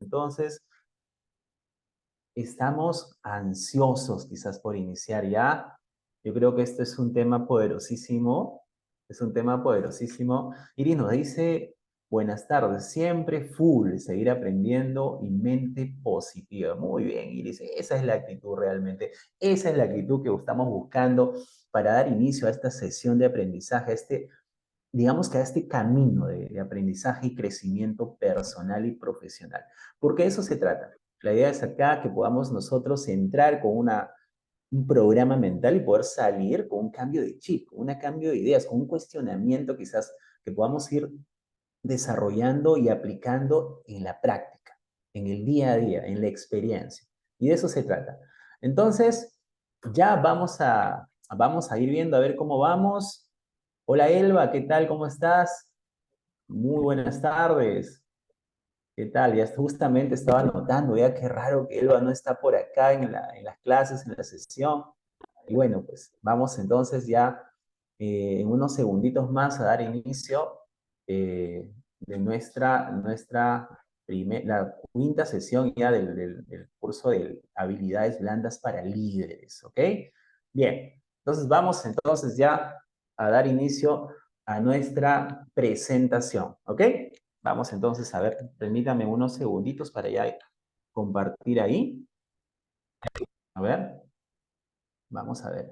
Entonces, estamos ansiosos quizás por iniciar ya. Yo creo que esto es un tema poderosísimo. Es un tema poderosísimo. Iris nos dice, buenas tardes, siempre full, seguir aprendiendo y mente positiva. Muy bien, Iris, esa es la actitud realmente. Esa es la actitud que estamos buscando para dar inicio a esta sesión de aprendizaje, a este, digamos que a este camino de aprendizaje y crecimiento personal y profesional. Porque de eso se trata. La idea es acá que podamos nosotros entrar con un programa mental y poder salir con un cambio de chip, con un cambio de ideas, con un cuestionamiento quizás que podamos ir desarrollando y aplicando en la práctica, en el día a día, en la experiencia. Y de eso se trata. Entonces, ya vamos a ir viendo a ver cómo vamos. Hola Elba, ¿qué tal? ¿Cómo estás? Muy buenas tardes. ¿Qué tal? Ya justamente estaba notando, ya qué raro que Elba no está por acá en las clases, en la sesión. Y bueno, pues vamos entonces ya en unos segunditos más a dar inicio de la quinta sesión ya del curso de habilidades blandas para líderes, ¿ok? Bien, entonces vamos entonces ya a dar inicio a nuestra presentación, ¿ok? Vamos entonces a ver, permítame unos segunditos para ya compartir ahí. A ver, vamos a ver.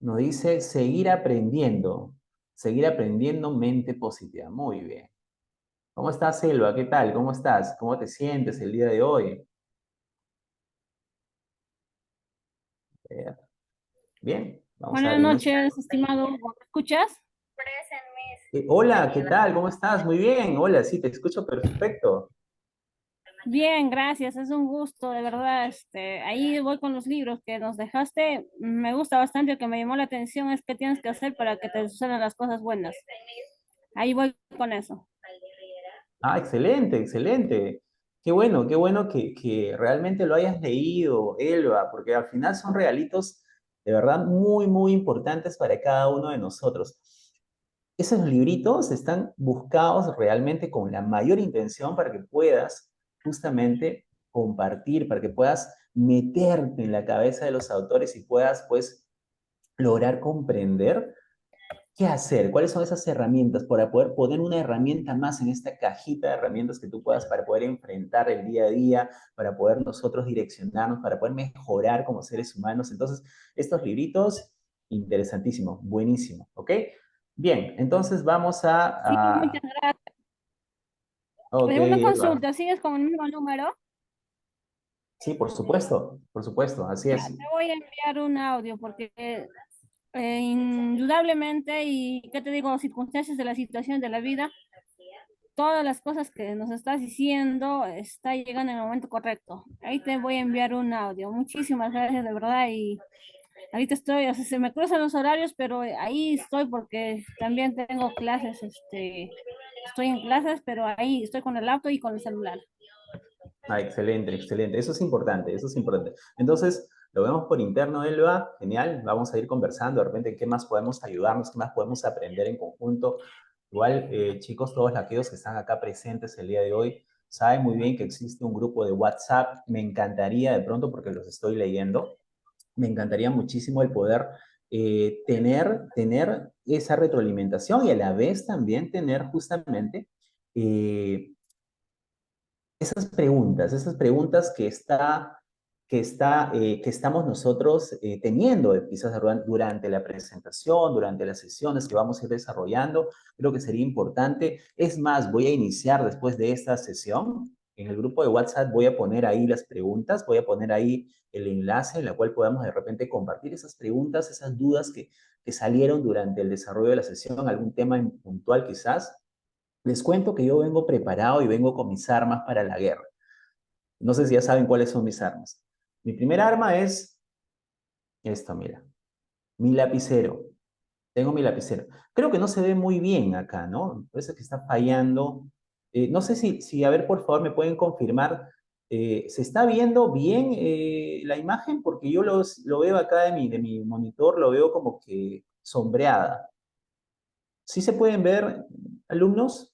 Nos dice seguir aprendiendo mente positiva. Muy bien. ¿Cómo estás, Selva? ¿Qué tal? ¿Cómo estás? ¿Cómo te sientes el día de hoy? Eh, Bien, vamos a dar Buenas inicio. noches, estimado. ¿Me escuchas? Hola, ¿qué tal? ¿Cómo estás? Muy bien. Hola, sí, te escucho perfecto. Bien, gracias. Es un gusto, de verdad. Ahí voy con los libros que nos dejaste. Me gusta bastante. Lo que me llamó la atención es qué tienes que hacer para que te sucedan las cosas buenas. Ahí voy con eso. Ah, excelente, excelente. Qué bueno que realmente lo hayas leído, Elba, porque al final son regalitos de verdad muy, muy importantes para cada uno de nosotros. Esos libritos están buscados realmente con la mayor intención para que puedas justamente compartir, para que puedas meterte en la cabeza de los autores y puedas pues lograr comprender qué hacer, cuáles son esas herramientas para poder poner una herramienta más en esta cajita de herramientas que tú puedas para poder enfrentar el día a día, para poder nosotros direccionarnos, para poder mejorar como seres humanos. Entonces, estos libritos, interesantísimo, buenísimo, ¿ok? Bien, entonces vamos Sí, muchas gracias. ok, Una Eva. consulta, ¿sigues con el mismo número? Sí, por supuesto, así Ya, es. te voy a enviar un audio porque indudablemente, y qué te digo, circunstancias de la situación de la vida, todas las cosas que nos estás diciendo está llegando en el momento correcto. Ahí te voy a enviar un audio. Muchísimas gracias, de verdad. Y ahorita estoy, o sea, se me cruzan los horarios, pero ahí estoy porque también tengo clases, estoy en clases, pero ahí estoy con el auto y con el celular. Ah, excelente, excelente. Eso es importante, eso es importante. Entonces, lo vemos por interno, Elba. Genial. Vamos a ir conversando de repente qué más podemos ayudarnos, qué más podemos aprender en conjunto. Igual, chicos, todos aquellos que están acá presentes el día de hoy, saben muy bien que existe un grupo de WhatsApp. Me encantaría de pronto, porque los estoy leyendo, me encantaría muchísimo el poder tener esa retroalimentación y a la vez también tener justamente eh, esas preguntas que estamos nosotros teniendo quizás durante la presentación, durante las sesiones que vamos a ir desarrollando, creo que sería importante. Es más, voy a iniciar después de esta sesión. En el grupo de WhatsApp voy a poner ahí las preguntas, voy a poner ahí el enlace en la cual podamos de repente compartir esas preguntas, esas dudas que salieron durante el desarrollo de la sesión, algún tema puntual quizás. Les cuento que yo vengo preparado y vengo con mis armas para la guerra. No sé si ya saben cuáles son mis armas. Mi primera arma es esto, mira, mi lapicero. Tengo mi lapicero. Creo que no se ve muy bien acá, ¿no? Parece que está fallando. No sé si, a ver, por favor, me pueden confirmar. ¿Se está viendo bien la imagen? Porque yo lo veo acá de mi monitor, lo veo como que sombreada. ¿Sí se pueden ver, alumnos?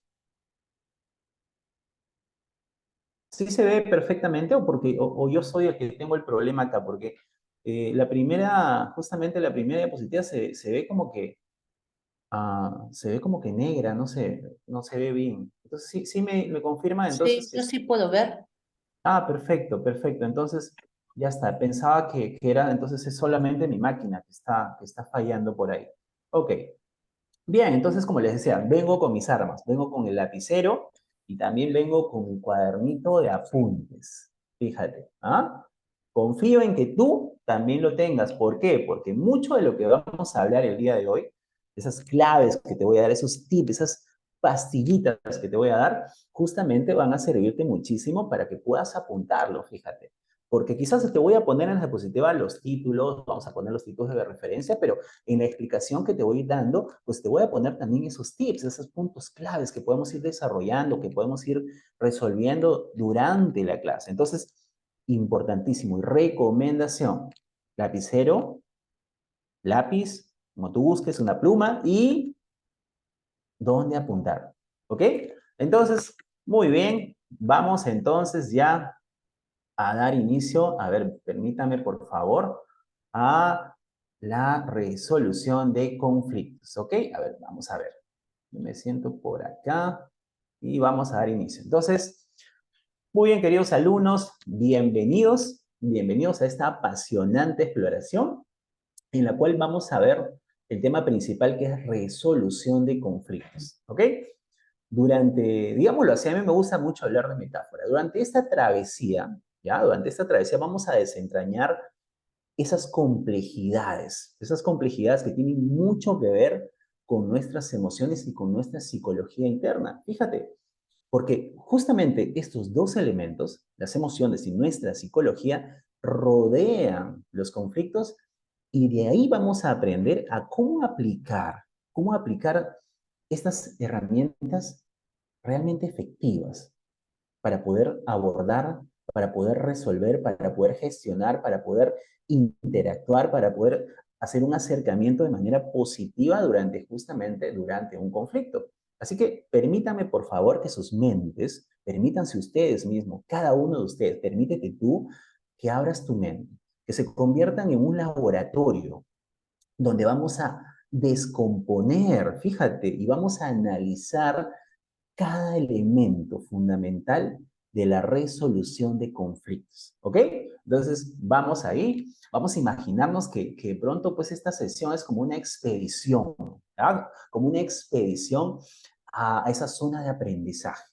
¿Sí se ve perfectamente o, porque, o yo soy el que tengo el problema acá? Porque justamente la primera diapositiva se ve como que, se ve como que negra, no sé, no se ve bien. Entonces, sí, sí me confirma entonces Sí, que yo sí puedo ver. perfecto, perfecto. Entonces, ya está. Pensaba que era, entonces es solamente mi máquina que está fallando por ahí. Ok. Bien, entonces, como les decía, vengo con mis armas. Vengo con el lapicero y también vengo con mi cuadernito de apuntes. Fíjate, ¿ah? Confío en que tú también lo tengas. ¿Por qué? Porque mucho de lo que vamos a hablar el día de hoy, esas claves que te voy a dar, esos tips, esas pastillitas que te voy a dar, justamente van a servirte muchísimo para que puedas apuntarlo, fíjate. Porque quizás te voy a poner en la diapositiva los títulos, vamos a poner los títulos de referencia, pero en la explicación que te voy dando, pues te voy a poner también esos tips, esos puntos claves que podemos ir desarrollando, que podemos ir resolviendo durante la clase. Entonces, importantísimo. Y recomendación, lapicero, lápiz, como tú busques, una pluma y dónde apuntar. ¿Ok? Entonces, muy bien. Vamos entonces ya a dar inicio, a ver, permítame por favor, a la resolución de conflictos. ¿Ok? A ver, vamos a ver. Yo me siento por acá y vamos a dar inicio. Entonces, muy bien, queridos alumnos, bienvenidos, bienvenidos a esta apasionante exploración en la cual vamos a ver el tema principal que es resolución de conflictos, ¿ok? Digámoslo así, a mí me gusta mucho hablar de metáfora. Durante esta travesía, ¿ya? Durante esta travesía vamos a desentrañar esas complejidades que tienen mucho que ver con nuestras emociones y con nuestra psicología interna. Fíjate, porque justamente estos dos elementos, las emociones y nuestra psicología, rodean los conflictos y de ahí vamos a aprender a cómo aplicar estas herramientas realmente efectivas para poder abordar, para poder resolver, para poder gestionar, para poder interactuar, para poder hacer un acercamiento de manera positiva durante un conflicto. Así que permítame, por favor, que sus mentes, permítanse ustedes mismos, cada uno de ustedes, permítete tú que abras tu mente, que se conviertan en un laboratorio donde vamos a descomponer, fíjate, y vamos a analizar cada elemento fundamental de la resolución de conflictos, ¿ok? Entonces, vamos ahí, vamos a imaginarnos que pronto pues esta sesión es como una expedición, ¿verdad? Como una expedición a esa zona de aprendizaje.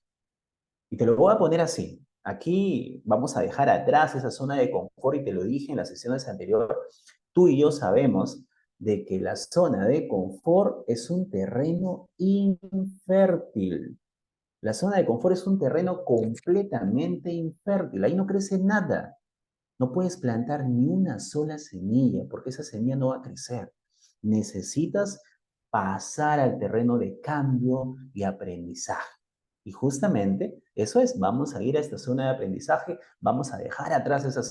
Y te lo voy a poner así. Aquí vamos a dejar atrás esa zona de confort y te lo dije en las sesiones anteriores. Tú y yo sabemos de que la zona de confort es un terreno infértil. La zona de confort es un terreno completamente infértil. Ahí no crece nada. No puedes plantar ni una sola semilla porque esa semilla no va a crecer. Necesitas pasar al terreno de cambio y aprendizaje. Y justamente eso es, vamos a ir a esta zona de aprendizaje, vamos a dejar atrás esa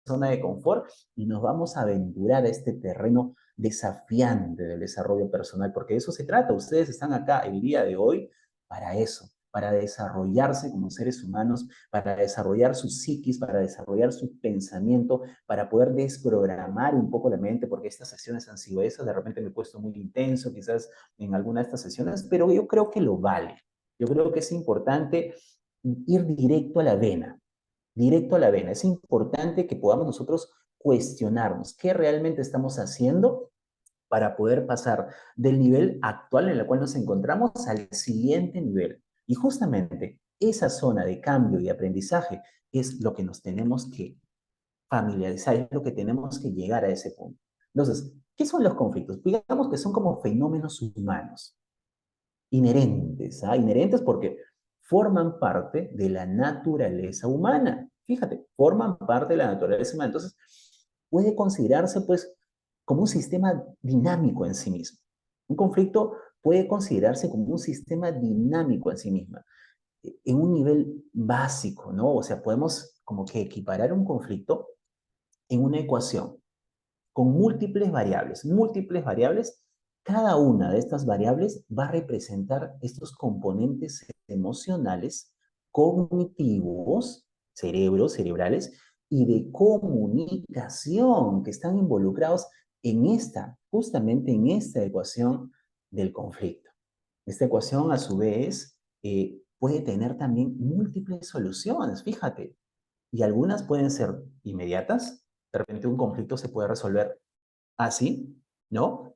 zona de confort y nos vamos a aventurar a este terreno desafiante del desarrollo personal, porque de eso se trata. Ustedes están acá el día de hoy para eso, para desarrollarse como seres humanos, para desarrollar su psiquis, para desarrollar su pensamiento, para poder desprogramar un poco la mente, porque estas sesiones han sido esas, de repente me he puesto muy intenso quizás en alguna de estas sesiones, pero yo creo que lo vale. Yo creo que es importante ir directo a la vena, directo a la vena. Es importante que podamos nosotros cuestionarnos qué realmente estamos haciendo para poder pasar del nivel actual en el cual nos encontramos al siguiente nivel. Y justamente esa zona de cambio y aprendizaje es lo que nos tenemos que familiarizar, es lo que tenemos que llegar a ese punto. Entonces, ¿qué son los conflictos? Digamos que son como fenómenos humanos, inherentes, ¿ah? Inherentes porque forman parte de la naturaleza humana. Fíjate, forman parte de la naturaleza humana. Entonces, puede considerarse pues como un sistema dinámico en sí mismo. Un conflicto puede considerarse como un sistema dinámico en sí mismo, en un nivel básico, ¿no? O sea, podemos como que equiparar un conflicto en una ecuación con múltiples variables. Cada una de estas variables va a representar estos componentes emocionales, cognitivos, cerebros, cerebrales, y de comunicación que están involucrados en esta, justamente en esta ecuación del conflicto. Esta ecuación, a su vez, puede tener también múltiples soluciones, fíjate, y algunas pueden ser inmediatas. De repente un conflicto se puede resolver así, ¿no?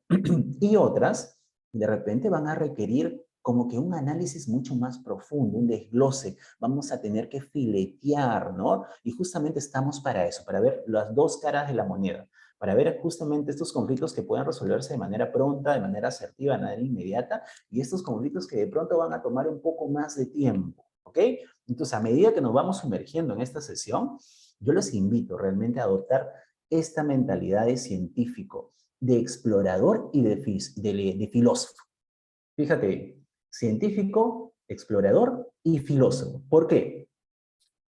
Y otras, de repente van a requerir como que un análisis mucho más profundo, un desglose. Vamos a tener que filetear, ¿no? Y justamente estamos para eso, para ver las dos caras de la moneda, para ver justamente estos conflictos que pueden resolverse de manera pronta, de manera asertiva, de manera inmediata, y estos conflictos que de pronto van a tomar un poco más de tiempo, ¿ok? Entonces, a medida que nos vamos sumergiendo en esta sesión, yo los invito realmente a adoptar esta mentalidad de científico, de explorador y de filósofo. Fíjate, científico, explorador y filósofo. ¿Por qué?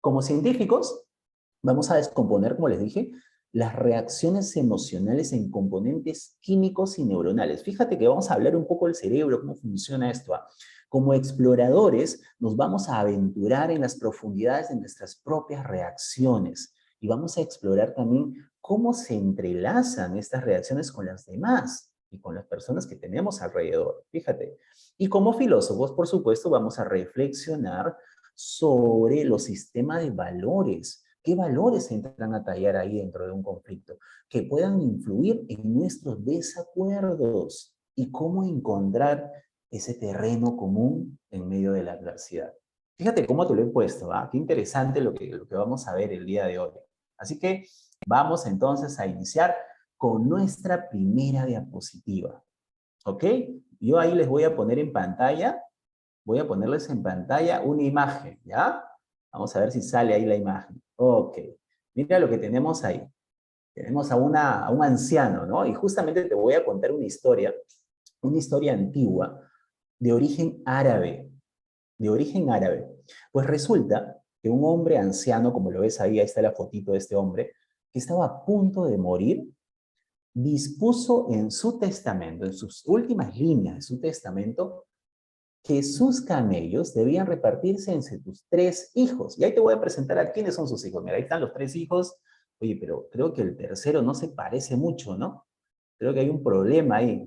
Como científicos, vamos a descomponer, como les dije, las reacciones emocionales en componentes químicos y neuronales. Fíjate que vamos a hablar un poco del cerebro, cómo funciona esto. Como exploradores, nos vamos a aventurar en las profundidades de nuestras propias reacciones y vamos a explorar también cómo se entrelazan estas reacciones con las demás y con las personas que tenemos alrededor. Fíjate. Y como filósofos, por supuesto, vamos a reflexionar sobre los sistemas de valores. ¿Qué valores entran a tallar ahí dentro de un conflicto? Que puedan influir en nuestros desacuerdos y cómo encontrar ese terreno común en medio de la adversidad. Fíjate cómo te lo he puesto, ¿ah? Qué interesante lo que vamos a ver el día de hoy. Así que vamos entonces a iniciar con nuestra primera diapositiva. ¿Ok? Yo ahí les voy a ponerles en pantalla una imagen, ¿ya? Vamos a ver si sale ahí la imagen. Ok. Mira lo que tenemos ahí. Tenemos a un anciano, ¿no? Y justamente te voy a contar una historia antigua, de origen árabe, de origen árabe. Pues resulta que un hombre anciano, como lo ves ahí, ahí está la fotito de este hombre, que estaba a punto de morir, dispuso en su testamento, en sus últimas líneas de su testamento, que sus camellos debían repartirse entre sus tres hijos. Y ahí te voy a presentar a quiénes son sus hijos. Mira, ahí están los tres hijos. Oye, pero creo que el tercero no se parece mucho, ¿no? Creo que hay un problema ahí.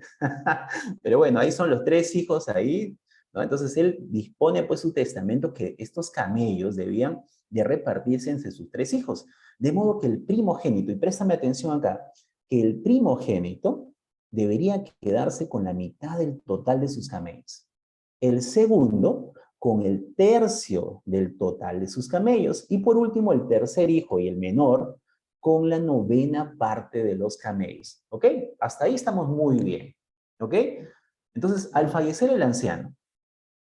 Pero bueno, ahí son los tres hijos ahí, ¿no? Entonces él dispone pues su testamento que estos camellos debían de repartirse entre sus tres hijos. De modo que el primogénito, y préstame atención acá, que el primogénito debería quedarse con la mitad del total de sus camellos. El segundo con el tercio del total de sus camellos. Y por último, el tercer hijo y el menor con la novena parte de los camellos. ¿Ok? Hasta ahí estamos muy bien. ¿Ok? Entonces, al fallecer el anciano,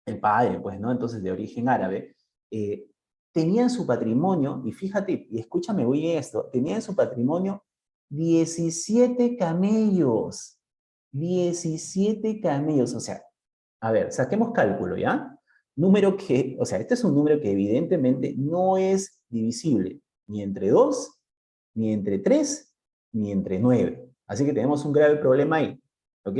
el padre, pues, ¿no? Entonces, de origen árabe, tenía en su patrimonio, y fíjate, y escúchame muy bien esto, tenía en su patrimonio 17 camellos. 17 camellos, o sea, a ver, saquemos cálculo, ¿ya? Número que, o sea, este es un número que evidentemente no es divisible ni entre 2, ni entre 3, ni entre 9. Así que tenemos un grave problema ahí, ¿ok?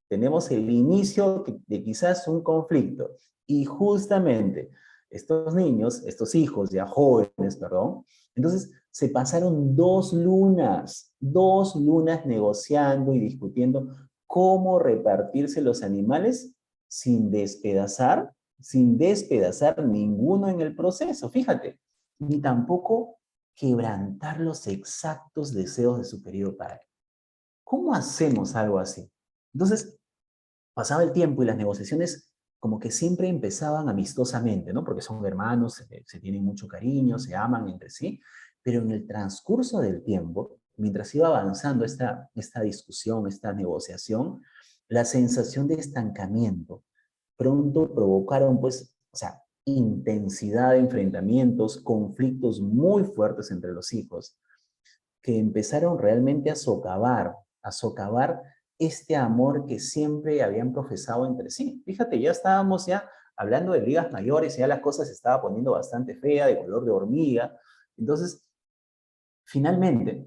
Tenemos el inicio de quizás un conflicto. Y justamente estos niños, estos hijos ya jóvenes, perdón, entonces se pasaron 2 lunas negociando y discutiendo cómo repartirse los animales sin despedazar, sin despedazar ninguno en el proceso, fíjate, ni tampoco quebrantar los exactos deseos de su querido padre. ¿Cómo hacemos algo así? Entonces, pasaba el tiempo y las negociaciones como que siempre empezaban amistosamente, ¿no? Porque son hermanos, se tienen mucho cariño, se aman entre sí, pero en el transcurso del tiempo, mientras iba avanzando esta discusión, esta negociación, la sensación de estancamiento pronto provocaron, pues, o sea, intensidad de enfrentamientos, conflictos muy fuertes entre los hijos, que empezaron realmente a socavar este amor que siempre habían profesado entre sí. Fíjate, ya estábamos ya hablando de ligas mayores, ya las cosas se estaba poniendo bastante fea, de color de hormiga. Entonces, finalmente,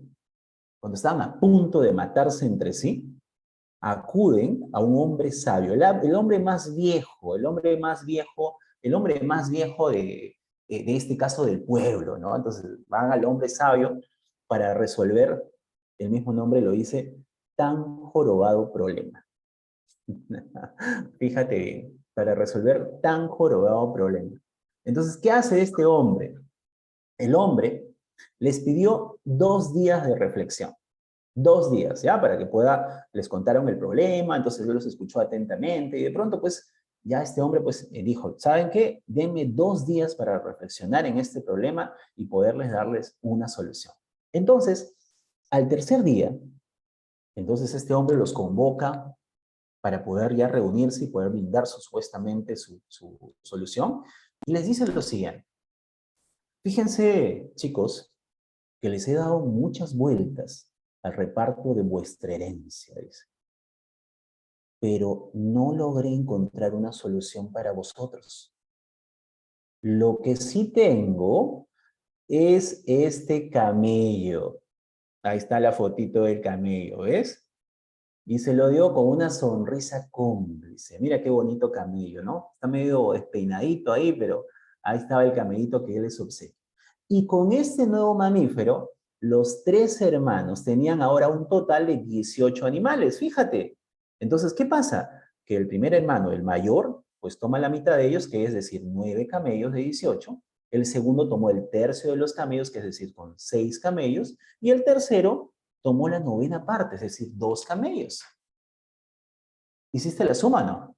cuando estaban a punto de matarse entre sí, acuden a un hombre sabio, el hombre más viejo, el hombre más viejo de este caso del pueblo, ¿no? Entonces van al hombre sabio para resolver, el mismo nombre lo dice, tan jorobado problema. Fíjate bien, para resolver tan jorobado problema. Entonces, ¿qué hace este hombre? El hombre les pidió 2 días de reflexión. 2 días, ¿ya? Para que les contaron el problema, entonces él los escuchó atentamente y de pronto, pues, ya este hombre, pues, dijo, ¿saben qué? Denme 2 días para reflexionar en este problema y poderles darles una solución. Entonces, al tercer día, entonces este hombre los convoca para poder ya reunirse y poder brindar supuestamente su solución y les dice lo siguiente. Fíjense, chicos, que les he dado muchas vueltas al reparto de vuestra herencia, dice, pero no logré encontrar una solución para vosotros. Lo que sí tengo es este camello. Ahí está la fotito del camello, ¿ves? Y se lo dio con una sonrisa cómplice. Mira qué bonito camello, ¿no? Está medio despeinadito ahí, pero ahí estaba el camellito que él les obsequió. Y con este nuevo mamífero, los 3 hermanos tenían ahora un total de 18 animales, fíjate. Entonces, ¿qué pasa? Que el primer hermano, el mayor, pues toma la mitad de ellos, que es decir, 9 camellos de 18. El segundo tomó el tercio de los camellos, que es decir, con 6 camellos. Y el tercero tomó la novena parte, es decir, 2 camellos. ¿Hiciste la suma o no?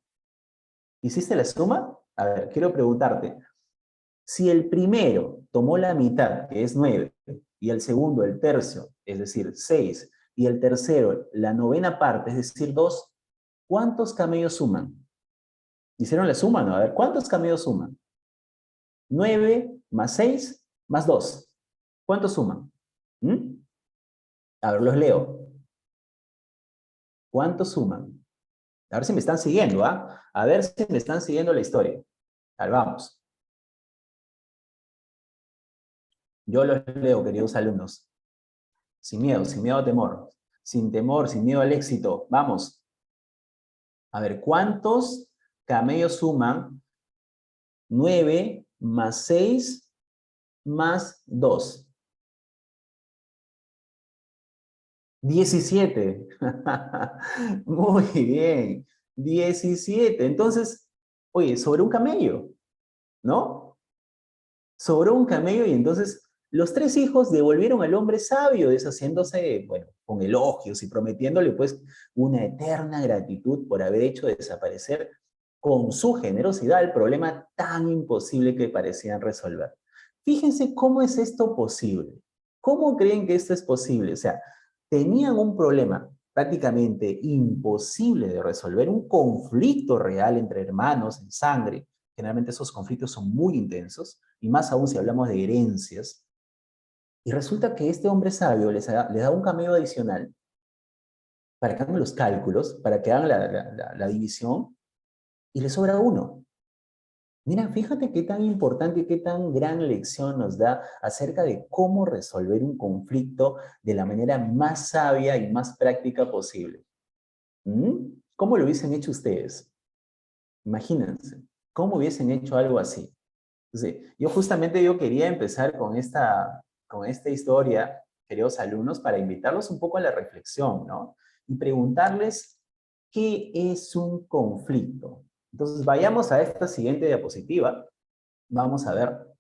¿Hiciste la suma? A ver, quiero preguntarte, si el primero tomó la mitad, que es 9, y el segundo el tercio, es decir, 6, y el tercero la novena parte, es decir, 2, ¿cuántos camellos suman? ¿Hicieron la suma, no? A ver, ¿cuántos camellos suman? 9 más 6 más 2. ¿Cuántos suman? ¿Mm? A ver, los leo. ¿Cuántos suman? A ver si me están siguiendo, ¿ah? A ver si me están siguiendo la historia. A ver, vamos. Yo los leo, queridos alumnos. Sin miedo a temor. Sin temor, sin miedo al éxito. Vamos. A ver, ¿cuántos camellos suman 9 más 6 más 2? 17. Muy bien. 17. Entonces, oye, sobre un camello, ¿no? Sobró un camello y entonces los 3 hijos devolvieron al hombre sabio, deshaciéndose, bueno, con elogios y prometiéndole pues una eterna gratitud por haber hecho desaparecer con su generosidad el problema tan imposible que parecían resolver. Fíjense cómo es esto posible. ¿Cómo creen que esto es posible? O sea, tenían un problema prácticamente imposible de resolver, un conflicto real entre hermanos en sangre. Generalmente esos conflictos son muy intensos, y más aún si hablamos de herencias. Y resulta que este hombre sabio les da un cameo adicional para que hagan los cálculos, para que hagan la división, y les sobra uno. Mira, fíjate qué tan importante y qué tan gran lección nos da acerca de cómo resolver un conflicto de la manera más sabia y más práctica posible. ¿Mm? ¿Cómo lo hubiesen hecho ustedes? Imagínense, ¿cómo hubiesen hecho algo así? Entonces, yo quería empezar con esta historia, queridos alumnos, para invitarlos un poco a la reflexión, ¿no? Y preguntarles, ¿qué es un conflicto? Entonces, vayamos a esta siguiente diapositiva. Vamos a ver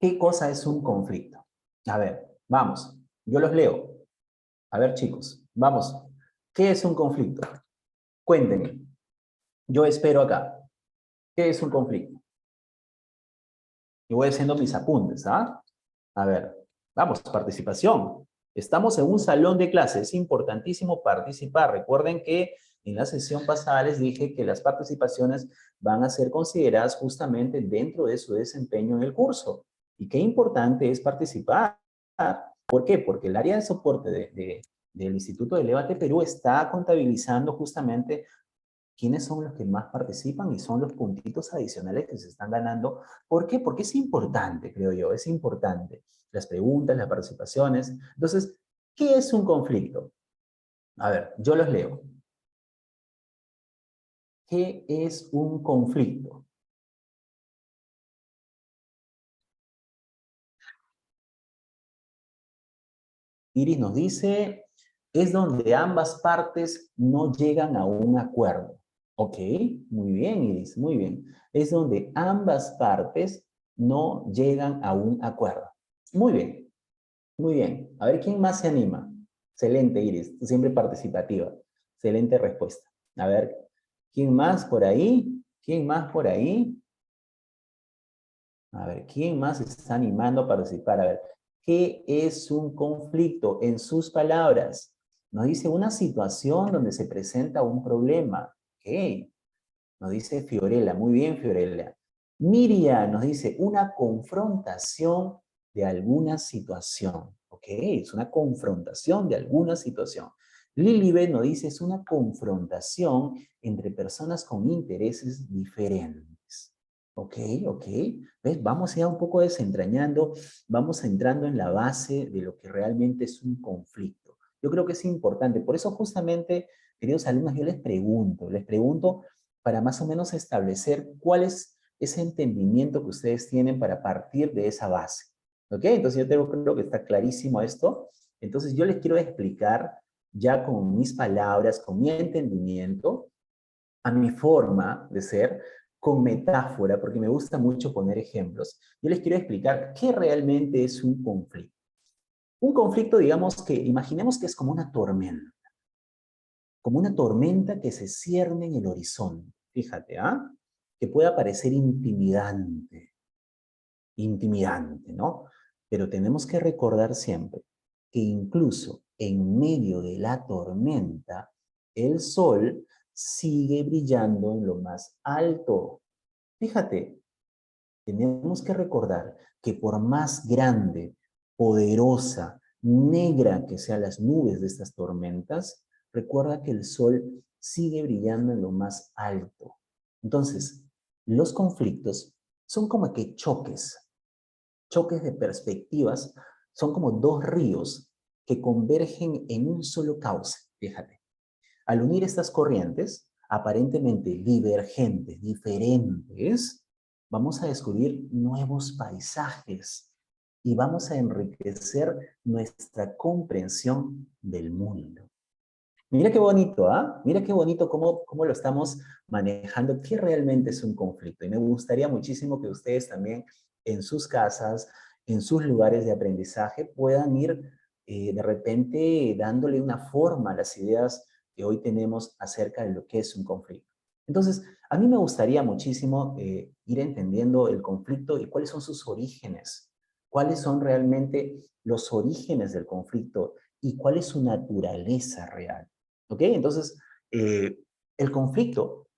qué cosa es un conflicto. A ver, vamos, yo los leo. A ver, chicos, vamos. ¿Qué es un conflicto? Cuéntenme. Yo espero acá. ¿Qué es un conflicto? Y voy haciendo mis apuntes, ¿ah? A ver, vamos, participación. Estamos en un salón de clases, es importantísimo participar. Recuerden que en la sesión pasada les dije que las participaciones van a ser consideradas justamente dentro de su desempeño en el curso. Y qué importante es participar. ¿Por qué? Porque el área de soporte del Instituto de Elevate Perú está contabilizando justamente quiénes son los que más participan y son los puntitos adicionales que se están ganando. ¿Por qué? Porque es importante, creo yo, es importante. Las preguntas, las participaciones. Entonces, ¿qué es un conflicto? A ver, yo los leo. ¿Qué es un conflicto? Iris nos dice, es donde ambas partes no llegan a un acuerdo. Ok, muy bien, Iris, muy bien. Es donde ambas partes no llegan a un acuerdo. Muy bien, muy bien. A ver, ¿quién más se anima? Excelente, Iris, tú siempre participativa. Excelente respuesta. A ver, ¿quién más por ahí? ¿Quién más por ahí? A ver, ¿quién más se está animando a participar? A ver, ¿qué es un conflicto? En sus palabras, nos dice una situación donde se presenta un problema. Ok, nos dice Fiorella. Muy bien, Fiorella. Miriam nos dice una confrontación de alguna situación. Ok, es una confrontación de alguna situación. Lilibet nos dice es una confrontación entre personas con intereses diferentes. Ok, ok. ¿Ves? Vamos ya un poco desentrañando, vamos entrando en la base de lo que realmente es un conflicto. Yo creo que es importante. Por eso justamente, queridos alumnos, yo les pregunto para más o menos establecer cuál es ese entendimiento que ustedes tienen para partir de esa base. ¿Ok? Entonces yo creo que está clarísimo esto. Entonces yo les quiero explicar ya con mis palabras, con mi entendimiento, a mi forma de ser, con metáfora, porque me gusta mucho poner ejemplos. Yo les quiero explicar qué realmente es un conflicto. Un conflicto, digamos que, imaginemos que es como una tormenta que se cierne en el horizonte. Fíjate, ¿ah? Que puede parecer intimidante, intimidante, ¿no? Pero tenemos que recordar siempre que incluso en medio de la tormenta, el sol sigue brillando en lo más alto. Fíjate, tenemos que recordar que por más grande, poderosa, negra que sean las nubes de estas tormentas, recuerda que el sol sigue brillando en lo más alto. Entonces, los conflictos son como que choques de perspectivas, son como dos ríos que convergen en un solo cauce, fíjate. Al unir estas corrientes, aparentemente divergentes, diferentes, vamos a descubrir nuevos paisajes y vamos a enriquecer nuestra comprensión del mundo. Mira qué bonito, ¿ah? Mira qué bonito cómo lo estamos manejando, qué realmente es un conflicto. Y me gustaría muchísimo que ustedes también en sus casas, en sus lugares de aprendizaje, puedan ir de repente dándole una forma a las ideas que hoy tenemos acerca de lo que es un conflicto. Entonces, a mí me gustaría muchísimo ir entendiendo el conflicto y cuáles son sus orígenes, cuáles son realmente los orígenes del conflicto y cuál es su naturaleza real. ¿Ok? Entonces, eh, el conflicto,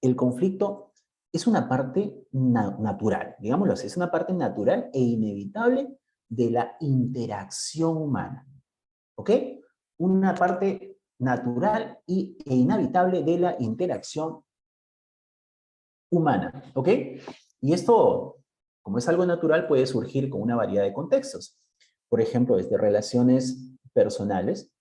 el conflicto es una parte natural, digámoslo así, es una parte natural e inevitable de la interacción humana. ¿Ok? Una parte natural e inevitable de la interacción humana. ¿Ok? Y esto, como es algo natural, puede surgir con una variedad de contextos. Por ejemplo, desde relaciones personales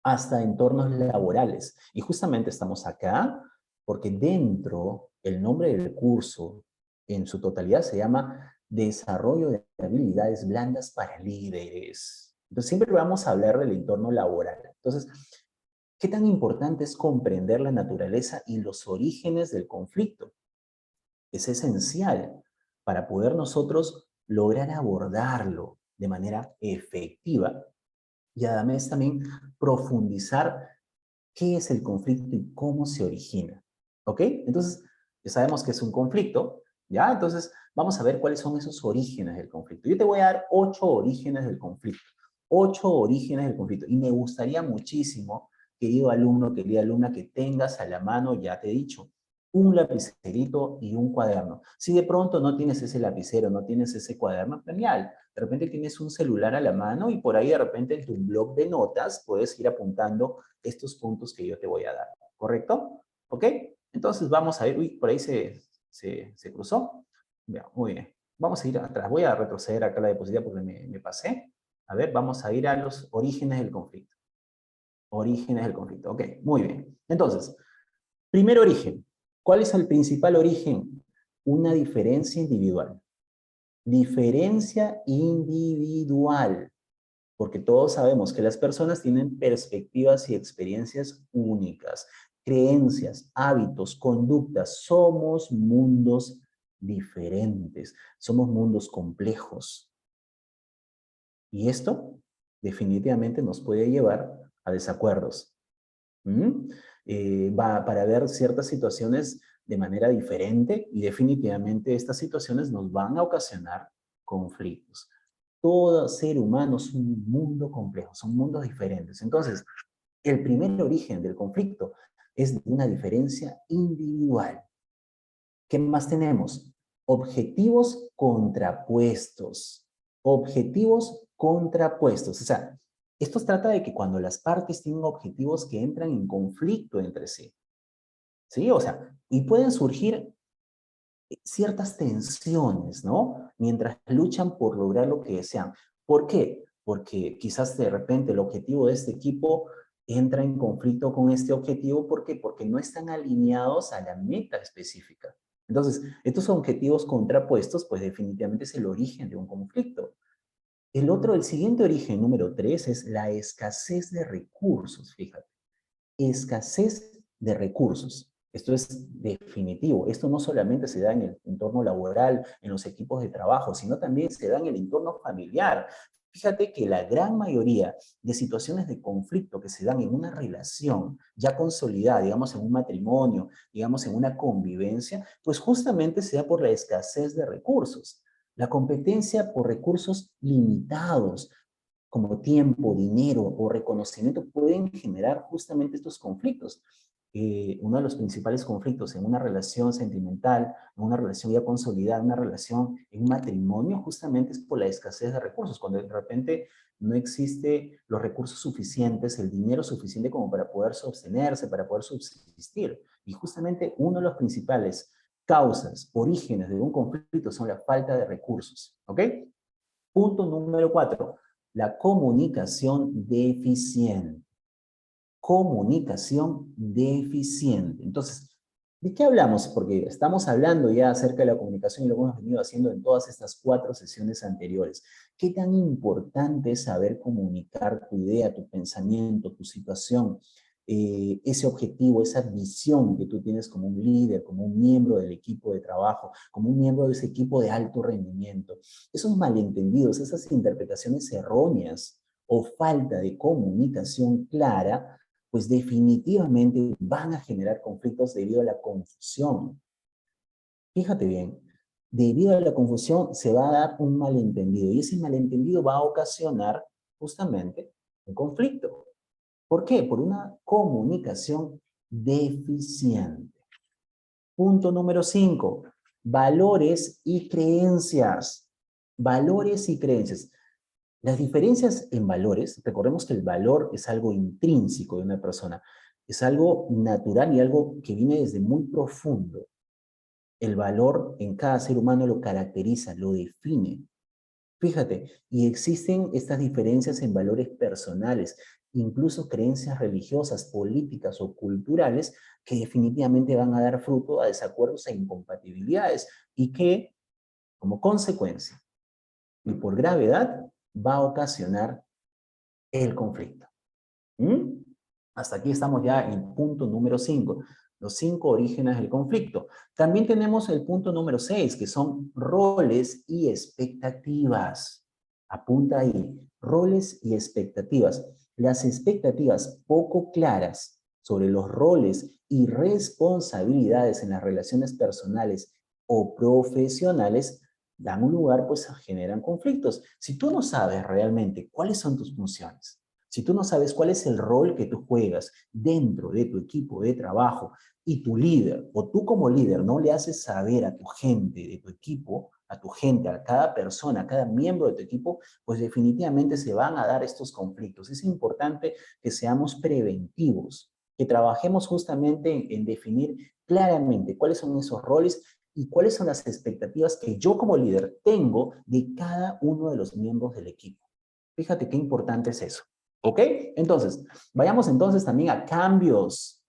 hasta entornos laborales. Y justamente estamos acá porque dentro, el nombre del curso en su totalidad se llama Desarrollo de habilidades blandas para líderes. Entonces siempre vamos a hablar del entorno laboral. Entonces, ¿qué tan importante es comprender la naturaleza y los orígenes del conflicto? Es esencial para poder nosotros lograr abordarlo de manera efectiva y además también profundizar qué es el conflicto y cómo se origina. ¿Ok? Entonces, ya sabemos que es un conflicto, ¿ya? Entonces, vamos a ver cuáles son esos orígenes del conflicto. Yo te voy a dar 8 orígenes del conflicto. 8 orígenes del conflicto. Y me gustaría muchísimo, querido alumno, querida alumna, que tengas a la mano, ya te he dicho, un lapicerito y un cuaderno. Si de pronto no tienes ese lapicero, no tienes ese cuaderno, genial. De repente tienes un celular a la mano y por ahí de repente en tu blog de notas puedes ir apuntando estos puntos que yo te voy a dar. ¿Correcto? ¿Ok? Entonces vamos a ir, uy, por ahí se cruzó. Bien, muy bien. Vamos a ir atrás. Voy a retroceder acá la diapositiva porque me pasé. A ver, vamos a ir a los orígenes del conflicto. Orígenes del conflicto. Ok, muy bien. Entonces, primer origen. ¿Cuál es el principal origen? Una diferencia individual. Diferencia individual. porque todos sabemos que las personas tienen perspectivas y experiencias únicas, creencias, hábitos, conductas. Somos mundos diferentes, somos mundos complejos. Y esto definitivamente nos puede llevar a desacuerdos. ¿Mm? Para ver ciertas situaciones de manera diferente y definitivamente estas situaciones nos van a ocasionar conflictos. Todo ser humano es un mundo complejo, son mundos diferentes. Entonces, el primer origen del conflicto es una diferencia individual. ¿Qué más tenemos? Objetivos contrapuestos. Objetivos contrapuestos. O sea, esto trata de que cuando las partes tienen objetivos que entran en conflicto entre sí. ¿Sí? O sea, y pueden surgir ciertas tensiones, ¿no? Mientras luchan por lograr lo que desean. ¿Por qué? Porque quizás de repente el objetivo de este equipo entra en conflicto con este objetivo. ¿Por qué? Porque no están alineados a la meta específica. Entonces, estos objetivos contrapuestos, pues definitivamente es el origen de un conflicto. El siguiente origen, número 3, es la escasez de recursos, fíjate. Escasez de recursos. Esto es definitivo. Esto no solamente se da en el entorno laboral, en los equipos de trabajo, sino también se da en el entorno familiar. Fíjate que la gran mayoría de situaciones de conflicto que se dan en una relación ya consolidada, digamos en un matrimonio, digamos en una convivencia, pues justamente se da por la escasez de recursos. La competencia por recursos limitados, como tiempo, dinero o reconocimiento, pueden generar justamente estos conflictos. Uno de los principales conflictos en una relación sentimental, en una relación ya consolidada, en una relación, en un matrimonio, justamente es por la escasez de recursos, cuando de repente no existe los recursos suficientes, el dinero suficiente como para poder sostenerse, para poder subsistir. Y justamente uno de los principales causas, orígenes de un conflicto son la falta de recursos. ¿Ok? Punto número 4, la comunicación deficiente. Comunicación deficiente. Entonces, ¿de qué hablamos? Porque estamos hablando ya acerca de la comunicación y lo hemos venido haciendo en todas estas 4 sesiones anteriores. ¿Qué tan importante es saber comunicar tu idea, tu pensamiento, tu situación, ese objetivo, esa visión que tú tienes como un líder, como un miembro del equipo de trabajo, como un miembro de ese equipo de alto rendimiento? Esos malentendidos, esas interpretaciones erróneas o falta de comunicación clara, pues definitivamente van a generar conflictos debido a la confusión. Fíjate bien, debido a la confusión se va a dar un malentendido y ese malentendido va a ocasionar justamente un conflicto. ¿Por qué? Por una comunicación deficiente. Punto número 5, valores y creencias. Valores y creencias. Las diferencias en valores, recordemos que el valor es algo intrínseco de una persona, es algo natural y algo que viene desde muy profundo. El valor en cada ser humano lo caracteriza, lo define. Fíjate, y existen estas diferencias en valores personales, incluso creencias religiosas, políticas o culturales que definitivamente van a dar fruto a desacuerdos e incompatibilidades y que, como consecuencia y por gravedad, va a ocasionar el conflicto. ¿Mm? Hasta aquí estamos ya en punto número 5, los 5 orígenes del conflicto. También tenemos el punto número 6, que son roles y expectativas. Apunta ahí, roles y expectativas. Las expectativas poco claras sobre los roles y responsabilidades en las relaciones personales o profesionales dan un lugar, pues generan conflictos. Si tú no sabes realmente cuáles son tus funciones, si tú no sabes cuál es el rol que tú juegas dentro de tu equipo de trabajo y tu líder, o tú como líder no le haces saber a tu gente de tu equipo, a tu gente, a cada persona, a cada miembro de tu equipo, pues definitivamente se van a dar estos conflictos. Es importante que seamos preventivos, que trabajemos justamente en definir claramente cuáles son esos roles y cuáles son las expectativas que yo como líder tengo de cada uno de los miembros del equipo. Fíjate qué importante es eso. ¿Ok? Entonces, vayamos entonces también a cambios.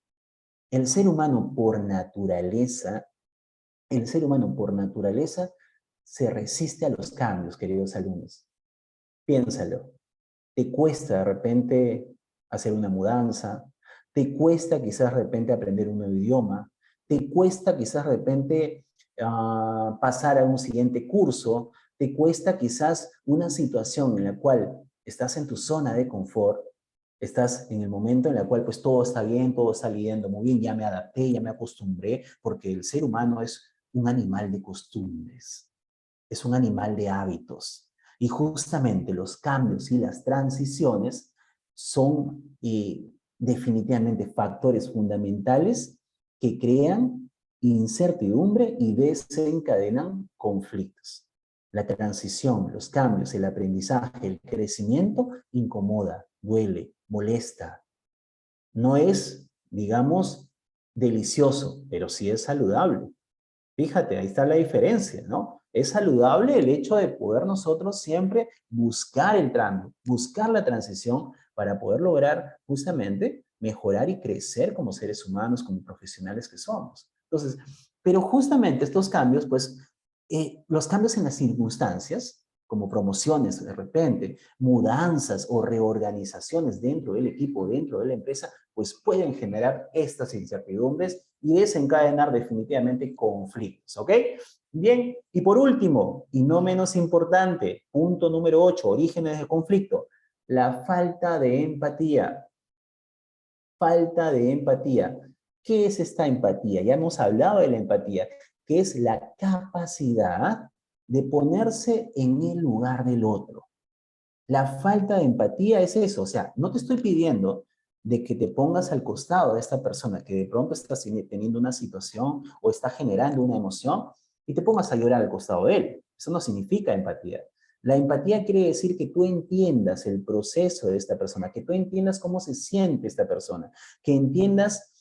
El ser humano por naturaleza, el ser humano por naturaleza se resiste a los cambios, queridos alumnos. Piénsalo. te cuesta de repente hacer una mudanza, te cuesta quizás de repente aprender un nuevo idioma, te cuesta quizás de repente pasar a un siguiente curso, te cuesta quizás una situación en la cual estás en tu zona de confort, estás en el momento en el cual pues todo está bien, todo está yendo muy bien, ya me adapté, ya me acostumbré, porque el ser humano es un animal de costumbres, es un animal de hábitos. Y justamente los cambios y las transiciones son definitivamente factores fundamentales que crean incertidumbre y desencadenan conflictos. La transición, los cambios, el aprendizaje, el crecimiento incomoda, duele, molesta. No es, digamos, delicioso, pero sí es saludable. Fíjate, ahí está la diferencia, ¿no? Es saludable el hecho de poder nosotros siempre buscar el tránsito, buscar la transición para poder lograr justamente mejorar y crecer como seres humanos, como profesionales que somos. Entonces, pero justamente estos cambios, pues, los cambios en las circunstancias, como promociones de repente, mudanzas o reorganizaciones dentro del equipo, dentro de la empresa, pues pueden generar estas incertidumbres y desencadenar definitivamente conflictos, ¿ok? Bien, y por último, y no menos importante, punto número 8, orígenes de conflicto, la falta de empatía. Falta de empatía. ¿Qué es esta empatía? Ya hemos hablado de la empatía, que es la capacidad de ponerse en el lugar del otro. La falta de empatía es eso, o sea, no te estoy pidiendo de que te pongas al costado de esta persona que de pronto está teniendo una situación o está generando una emoción y te pongas a llorar al costado de él. Eso no significa empatía. La empatía quiere decir que tú entiendas el proceso de esta persona, que tú entiendas cómo se siente esta persona, que entiendas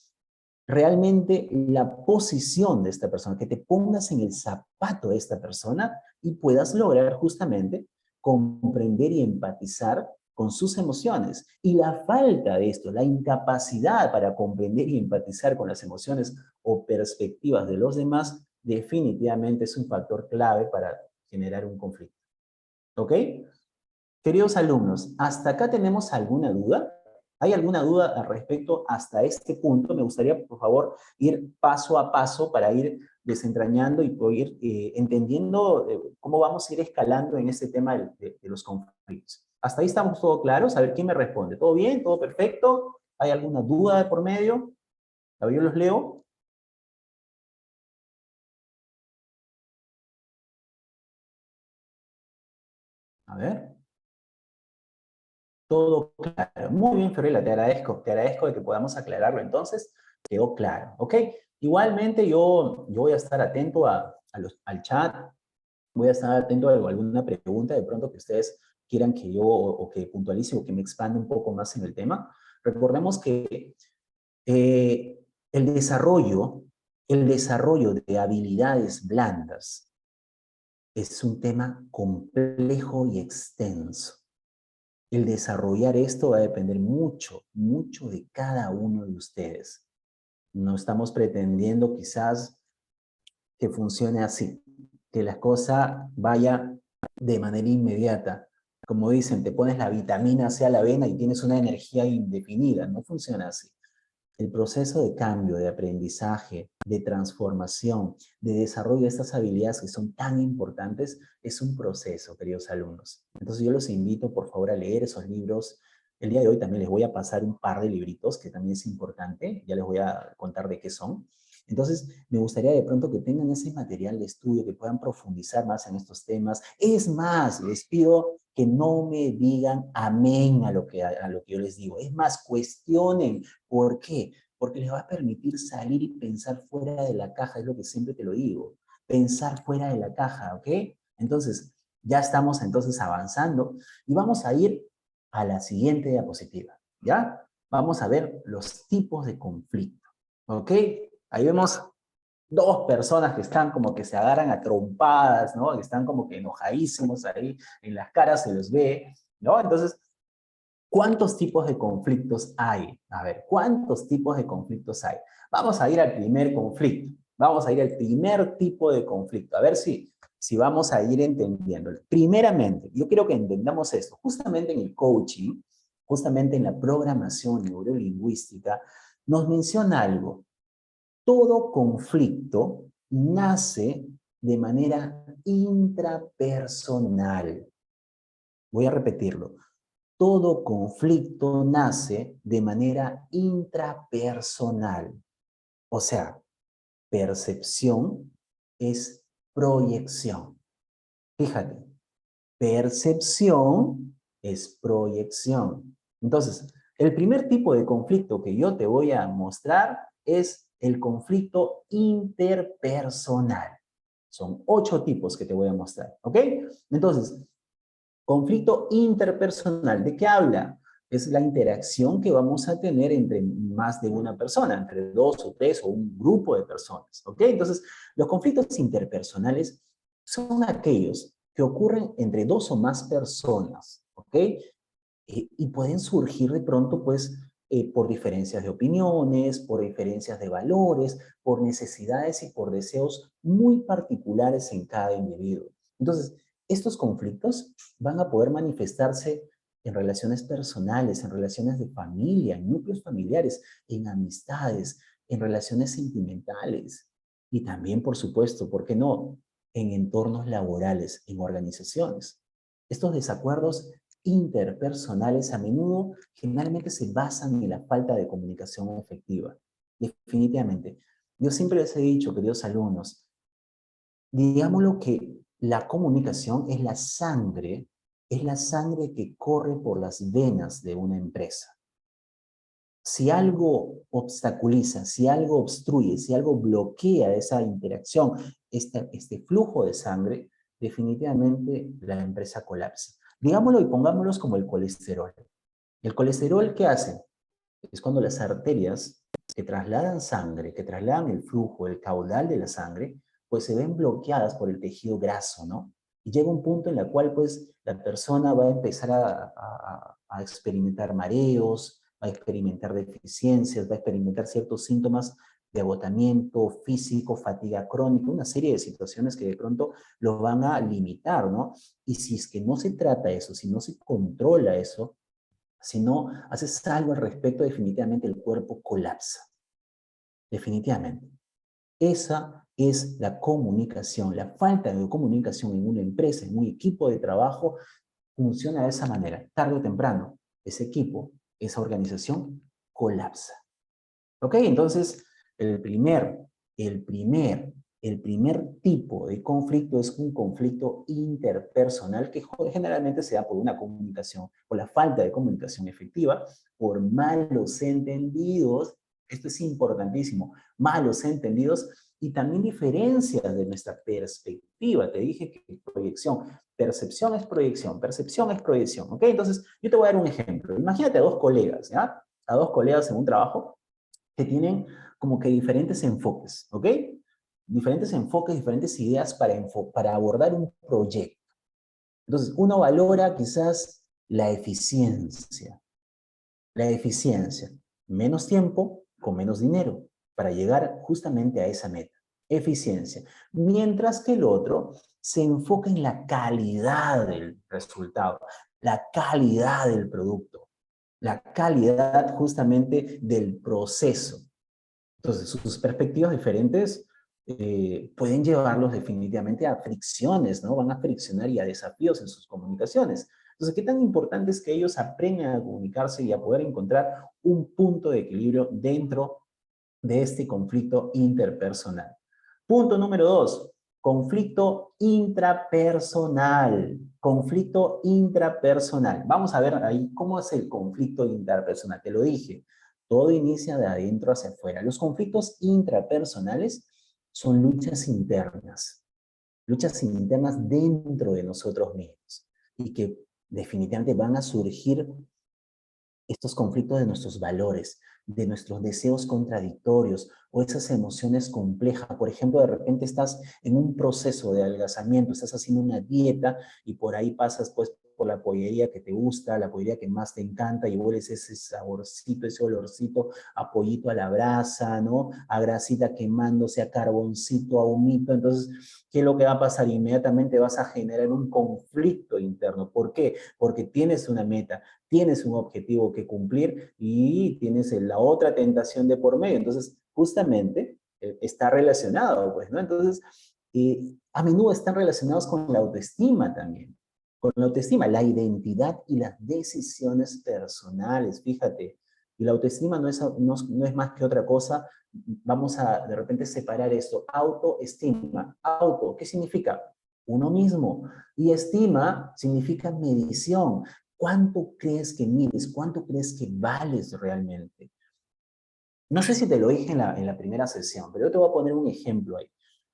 realmente la posición de esta persona, que te pongas en el zapato de esta persona y puedas lograr justamente comprender y empatizar con sus emociones. Y la falta de esto, la incapacidad para comprender y empatizar con las emociones o perspectivas de los demás, definitivamente es un factor clave para generar un conflicto. ¿Ok? Queridos alumnos, ¿hasta acá tenemos alguna duda? ¿Hay alguna duda al respecto hasta este punto? Me gustaría, por favor, ir paso a paso para ir desentrañando y poder ir entendiendo cómo vamos a ir escalando en este tema de los conflictos. ¿Hasta ahí estamos todos claros? A ver, ¿quién me responde? ¿Todo bien? ¿Todo perfecto? ¿Hay alguna duda de por medio? A ver, yo los leo. A ver. Todo claro. Muy bien, Fiorella, te agradezco de que podamos aclararlo entonces. Quedó claro, ¿ok? Igualmente yo voy a estar atento al chat, voy a estar atento a alguna pregunta de pronto que ustedes quieran que yo o que puntualice o que me expanda un poco más en el tema. Recordemos que eh, el desarrollo, el desarrollo de habilidades blandas es un tema complejo y extenso. El desarrollar esto va a depender mucho, mucho de cada uno de ustedes. No estamos pretendiendo quizás que funcione así, que la cosa vaya de manera inmediata. Como dicen, te pones la vitamina C a la vena y tienes una energía indefinida. No funciona así. El proceso de cambio, de aprendizaje, de transformación, de desarrollo de estas habilidades que son tan importantes, es un proceso, queridos alumnos. Entonces yo los invito, por favor, a leer esos libros. El día de hoy también les voy a pasar un par de libritos que también es importante. Ya les voy a contar de qué son. Entonces, me gustaría de pronto que tengan ese material de estudio, que puedan profundizar más en estos temas. Es más, les pido que no me digan amén a lo que yo les digo. Es más, cuestionen. ¿Por qué? Porque les va a permitir salir y pensar fuera de la caja, es lo que siempre te lo digo. Pensar fuera de la caja, ¿ok? Entonces, ya estamos entonces avanzando y vamos a ir a la siguiente diapositiva, ¿ya? Vamos a ver los tipos de conflicto, ¿ok? Ahí vemos dos personas que están como que se agarran a trompadas, ¿no? Que están como que enojadísimos ahí, en las caras se los ve, ¿no? Entonces, ¿cuántos tipos de conflictos hay? A ver, ¿cuántos tipos de conflictos hay? Vamos a ir al primer conflicto. Vamos a ir al primer tipo de conflicto. A ver si vamos a ir entendiendo. Primeramente, yo quiero que entendamos esto. Justamente en el coaching, justamente en la programación neurolingüística, nos menciona algo. Todo conflicto nace de manera intrapersonal. Voy a repetirlo. Todo conflicto nace de manera intrapersonal. O sea, percepción es proyección. Fíjate, percepción es proyección. Entonces, el primer tipo de conflicto que yo te voy a mostrar es el conflicto interpersonal. Son 8 tipos que te voy a mostrar, ¿ok? Entonces, conflicto interpersonal, ¿de qué habla? Es la interacción que vamos a tener entre más de una persona, entre 2 o 3 o un grupo de personas, ¿ok? Entonces, los conflictos interpersonales son aquellos que ocurren entre 2 o más personas, ¿ok? Y pueden surgir de pronto, pues, por diferencias de opiniones, por diferencias de valores, por necesidades y por deseos muy particulares en cada individuo. Entonces, estos conflictos van a poder manifestarse en relaciones personales, en relaciones de familia, en núcleos familiares, en amistades, en relaciones sentimentales y también, por supuesto, ¿por qué no?, en entornos laborales, en organizaciones. Estos desacuerdos interpersonales a menudo generalmente se basan en la falta de comunicación efectiva. Definitivamente. Yo siempre les he dicho, queridos alumnos, digámoslo que la comunicación es la sangre que corre por las venas de una empresa. Si algo obstaculiza, si algo obstruye, si algo bloquea esa interacción, este flujo de sangre, definitivamente la empresa colapsa. Digámoslo y pongámoslos como el colesterol. ¿El colesterol qué hace? Es cuando las arterias que trasladan sangre, que trasladan el flujo, el caudal de la sangre, pues se ven bloqueadas por el tejido graso, ¿no? Y llega un punto en el cual pues la persona va a empezar a experimentar mareos, va a experimentar deficiencias, va a experimentar ciertos síntomas de agotamiento físico, fatiga crónica, una serie de situaciones que de pronto lo van a limitar, ¿no? Y si es que no se trata eso, si no se controla eso, si no haces algo al respecto, definitivamente el cuerpo colapsa. Definitivamente. Esa es la comunicación. La falta de comunicación en una empresa, en un equipo de trabajo, funciona de esa manera. Tarde o temprano, ese equipo, esa organización, colapsa. ¿Ok? Entonces, el primer, el primer, el primer tipo de conflicto es un conflicto interpersonal que generalmente se da por una comunicación, por la falta de comunicación efectiva, por malos entendidos. Esto es importantísimo, malos entendidos y también diferencias de nuestra perspectiva. Te dije que proyección, percepción es proyección, percepción es proyección. ¿Ok? Entonces, yo te voy a dar un ejemplo. Imagínate a 2 colegas, ¿ya? A 2 colegas en un trabajo que tienen como que diferentes enfoques, ¿ok? Diferentes enfoques, diferentes ideas para abordar un proyecto. Entonces, uno valora quizás la eficiencia. La eficiencia. Menos tiempo con menos dinero para llegar justamente a esa meta. Eficiencia. Mientras que el otro se enfoca en la calidad del resultado, la calidad del producto, la calidad justamente del proceso. Entonces, sus perspectivas diferentes pueden llevarlos definitivamente a fricciones, ¿no? Van a friccionar y a desafíos en sus comunicaciones. Entonces, ¿qué tan importante es que ellos aprendan a comunicarse y a poder encontrar un punto de equilibrio dentro de este conflicto interpersonal? Punto número 2, conflicto intrapersonal. Conflicto intrapersonal. Vamos a ver ahí cómo es el conflicto intrapersonal. Te lo dije, todo inicia de adentro hacia afuera. Los conflictos intrapersonales son luchas internas dentro de nosotros mismos y que definitivamente van a surgir estos conflictos de nuestros valores, de nuestros deseos contradictorios o esas emociones complejas. Por ejemplo, de repente estás en un proceso de adelgazamiento, estás haciendo una dieta y por ahí pasas pues por la pollería que te gusta, la pollería que más te encanta, y hueles ese saborcito, ese olorcito a pollito a la brasa, ¿no? A grasita quemándose, a carboncito, a humito. Entonces, ¿qué es lo que va a pasar? Inmediatamente vas a generar un conflicto interno. ¿Por qué? Porque tienes una meta, tienes un objetivo que cumplir y tienes la otra tentación de por medio. Entonces, justamente está relacionado, pues, ¿no? Entonces, a menudo están relacionados con la autoestima también. Con la autoestima, la identidad y las decisiones personales, fíjate. Y la autoestima no es más que otra cosa. Vamos a de repente separar esto. Autoestima. Auto, ¿qué significa? Uno mismo. Y estima significa medición. ¿Cuánto crees que mides? ¿Cuánto crees que vales realmente? No sé si te lo dije en la primera sesión, pero yo te voy a poner un ejemplo ahí.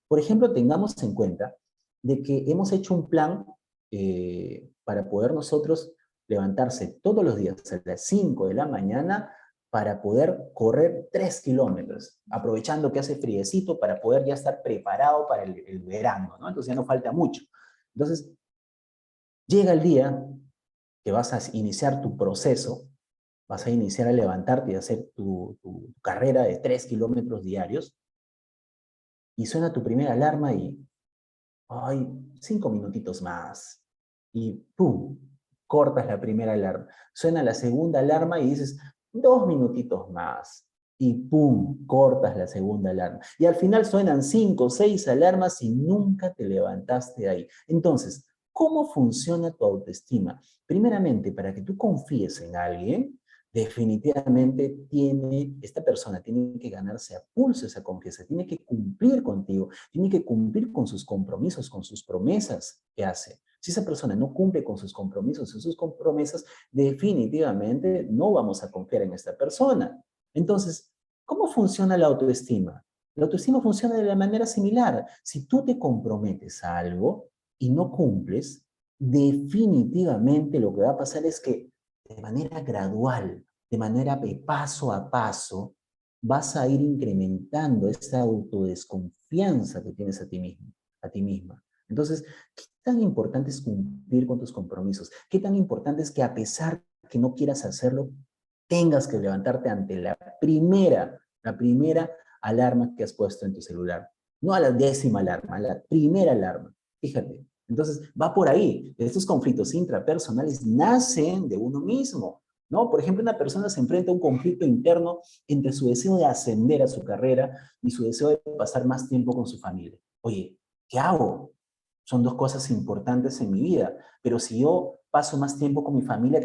Por ejemplo, tengamos en cuenta de que hemos hecho un plan para poder nosotros levantarse todos los días a las 5 de la mañana para poder correr 3 kilómetros, aprovechando que hace friecito para poder ya estar preparado para el verano, ¿no? Entonces ya no falta mucho. Entonces, llega el día que vas a iniciar tu proceso, vas a iniciar a levantarte y hacer tu carrera de 3 kilómetros diarios, y suena tu primera alarma y, ay, 5 minutitos más. Y ¡pum! Cortas la primera alarma. Suena la segunda alarma y dices, 2 minutitos más. Y ¡pum! Cortas la segunda alarma. Y al final suenan 5 o 6 alarmas y nunca te levantaste de ahí. Entonces, ¿cómo funciona tu autoestima? Primeramente, para que tú confíes en alguien, definitivamente esta persona tiene que ganarse a pulso esa confianza, tiene que cumplir contigo, tiene que cumplir con sus compromisos, con sus promesas que hace. Si esa persona no cumple con sus compromisos y sus promesas, definitivamente no vamos a confiar en esta persona. Entonces, ¿cómo funciona la autoestima? La autoestima funciona de la manera similar. Si tú te comprometes a algo y no cumples, definitivamente lo que va a pasar es que de manera gradual, de manera de paso a paso, vas a ir incrementando esa autodesconfianza que tienes a ti mismo, a ti misma. Entonces, ¿qué tan importante es cumplir con tus compromisos? ¿Qué tan importante es que a pesar que no quieras hacerlo, tengas que levantarte ante la primera alarma que has puesto en tu celular? No a la 10ª alarma, a la primera alarma. Fíjate. Entonces, va por ahí. Estos conflictos intrapersonales nacen de uno mismo, ¿no? Por ejemplo, una persona se enfrenta a un conflicto interno entre su deseo de ascender a su carrera y su deseo de pasar más tiempo con su familia. Oye, ¿qué hago? Son dos cosas importantes en mi vida, pero si yo paso más tiempo con mi familia,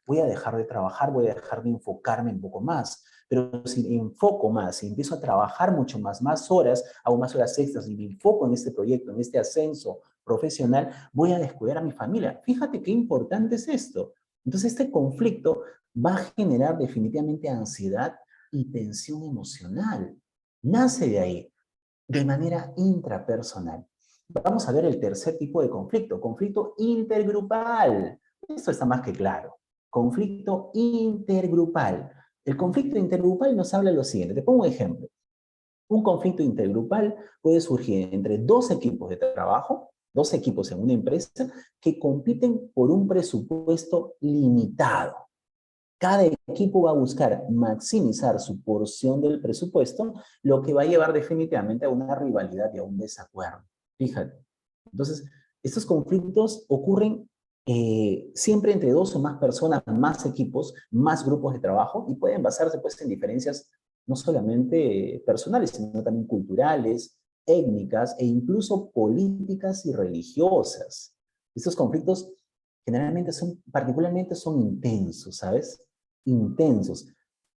voy a dejar de trabajar, voy a dejar de enfocarme un poco más. Pero si me enfoco más, si empiezo a trabajar mucho más horas, hago más horas extras y me enfoco en este proyecto, en este ascenso profesional, voy a descuidar a mi familia. Fíjate qué importante es esto. Entonces, este conflicto va a generar definitivamente ansiedad y tensión emocional. Nace de ahí, de manera intrapersonal. Vamos a ver el tercer tipo de conflicto intergrupal. Esto está más que claro. Conflicto intergrupal. El conflicto intergrupal nos habla de lo siguiente. Te pongo un ejemplo. Un conflicto intergrupal puede surgir entre dos equipos de trabajo, dos equipos en una empresa, que compiten por un presupuesto limitado. Cada equipo va a buscar maximizar su porción del presupuesto, lo que va a llevar definitivamente a una rivalidad y a un desacuerdo. Fíjate. Entonces, estos conflictos ocurren siempre entre dos o más personas, más equipos, más grupos de trabajo, y pueden basarse pues en diferencias no solamente personales, sino también culturales, étnicas e incluso políticas y religiosas. Estos conflictos particularmente son intensos, ¿sabes? Intensos,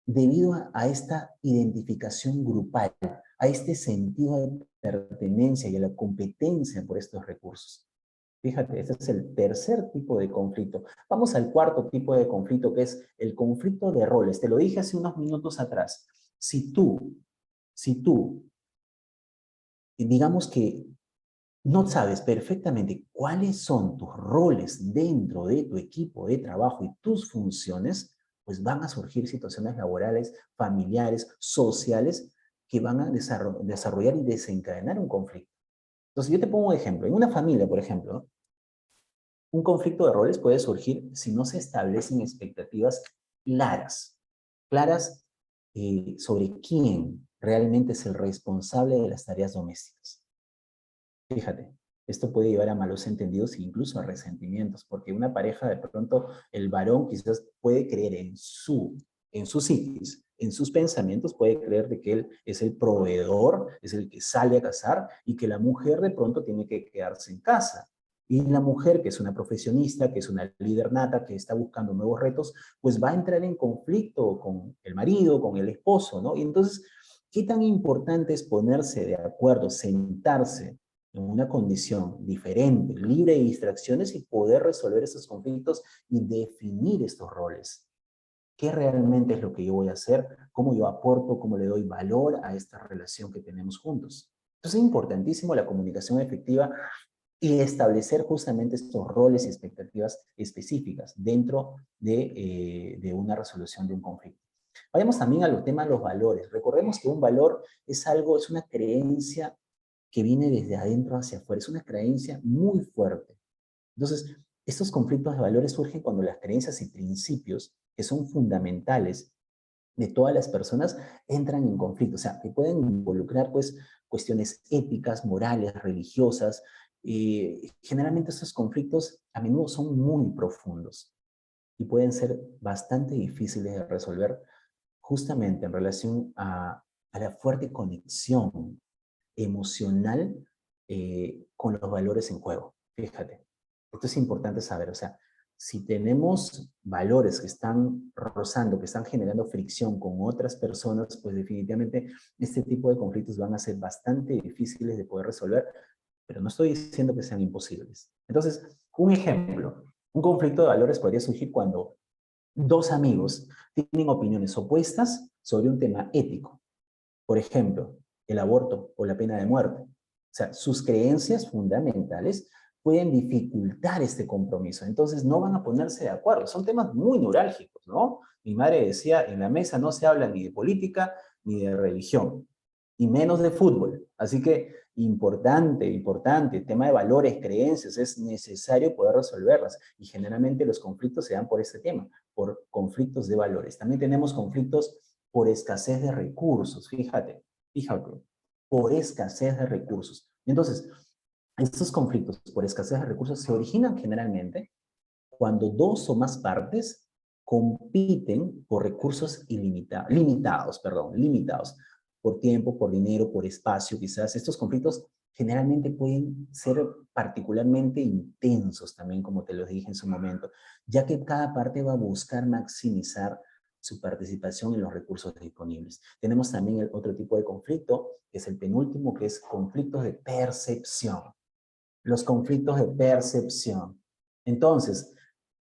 debido a esta identificación grupal, a este sentido de pertenencia y a la competencia por estos recursos. Fíjate, este es el tercer tipo de conflicto. Vamos al cuarto tipo de conflicto, que es el conflicto de roles. Te lo dije hace unos minutos atrás. Si tú, digamos que no sabes perfectamente cuáles son tus roles dentro de tu equipo de trabajo y tus funciones, pues van a surgir situaciones laborales, familiares, sociales, que van a desarrollar y desencadenar un conflicto. Entonces, yo te pongo un ejemplo. En una familia, por ejemplo, Un conflicto de roles puede surgir si no se establecen expectativas claras, claras sobre quién realmente es el responsable de las tareas domésticas. Fíjate, esto puede llevar a malos entendidos e incluso a resentimientos, porque una pareja de pronto, el varón quizás puede creer en su psiquis, en sus pensamientos, puede creer de que él es el proveedor, es el que sale a cazar y que la mujer de pronto tiene que quedarse en casa. Y la mujer, que es una profesionista, que es una líder nata, que está buscando nuevos retos, pues va a entrar en conflicto con el marido, con el esposo, ¿no? Y entonces, ¿qué tan importante es ponerse de acuerdo, sentarse en una condición diferente, libre de distracciones y poder resolver esos conflictos y definir estos roles? ¿Qué realmente es lo que yo voy a hacer? ¿Cómo yo aporto? ¿Cómo le doy valor a esta relación que tenemos juntos? Entonces es importantísimo la comunicación efectiva y establecer justamente estos roles y expectativas específicas dentro de una resolución de un conflicto. Vayamos también a los temas de los valores. Recordemos que un valor es algo, es una creencia que viene desde adentro hacia afuera. Es una creencia muy fuerte. Entonces, estos conflictos de valores surgen cuando las creencias y principios que son fundamentales de todas las personas entran en conflicto. O sea, que pueden involucrar pues cuestiones éticas, morales, religiosas. Generalmente estos conflictos a menudo son muy profundos y pueden ser bastante difíciles de resolver justamente en relación a la fuerte conexión emocional con los valores en juego. Fíjate, esto es importante saber, o sea, si tenemos valores que están rozando, que están generando fricción con otras personas, pues definitivamente este tipo de conflictos van a ser bastante difíciles de poder resolver, pero no estoy diciendo que sean imposibles. Entonces, un ejemplo, un conflicto de valores podría surgir cuando dos amigos tienen opiniones opuestas sobre un tema ético. Por ejemplo, el aborto o la pena de muerte. O sea, sus creencias fundamentales pueden dificultar este compromiso. Entonces no van a ponerse de acuerdo. Son temas muy neurálgicos, ¿no? Mi madre decía, en la mesa no se habla ni de política ni de religión, y menos de fútbol. Así que importante, importante, el tema de valores, creencias, es necesario poder resolverlas. Y generalmente los conflictos se dan por este tema, por conflictos de valores. También tenemos conflictos por escasez de recursos, fíjate, por escasez de recursos. Entonces, estos conflictos por escasez de recursos se originan generalmente cuando dos o más partes compiten por recursos limitados, por tiempo, por dinero, por espacio, quizás. Estos conflictos generalmente pueden ser particularmente intensos también, como te lo dije en su momento, ya que cada parte va a buscar maximizar su participación en los recursos disponibles. Tenemos también el otro tipo de conflicto, que es el penúltimo, que es conflictos de percepción. Los conflictos de percepción. Entonces,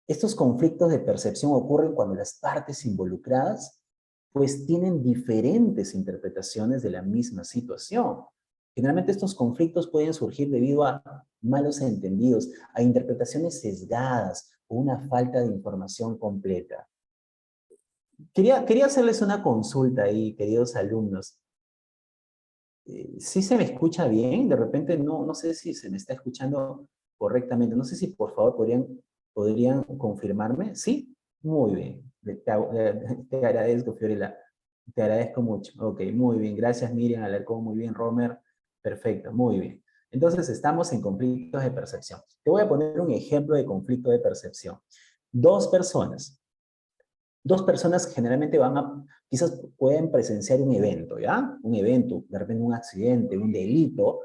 estos conflictos de percepción ocurren cuando las partes involucradas pues tienen diferentes interpretaciones de la misma situación. Generalmente estos conflictos pueden surgir debido a malos entendidos, a interpretaciones sesgadas o una falta de información completa. Quería hacerles una consulta ahí, queridos alumnos. ¿Sí se me escucha bien? De repente no sé si se me está escuchando correctamente. No sé si por favor podrían confirmarme. ¿Sí? Muy bien. Te agradezco, Fiorella. Te agradezco mucho. Ok, muy bien. Gracias, Miriam Alarcón. Muy bien, Romer. Perfecto, muy bien. Entonces estamos en conflictos de percepción. Te voy a poner un ejemplo de conflicto de percepción. Dos personas dos personas generalmente quizás pueden presenciar un evento, ¿ya? Un evento, de repente un accidente, un delito,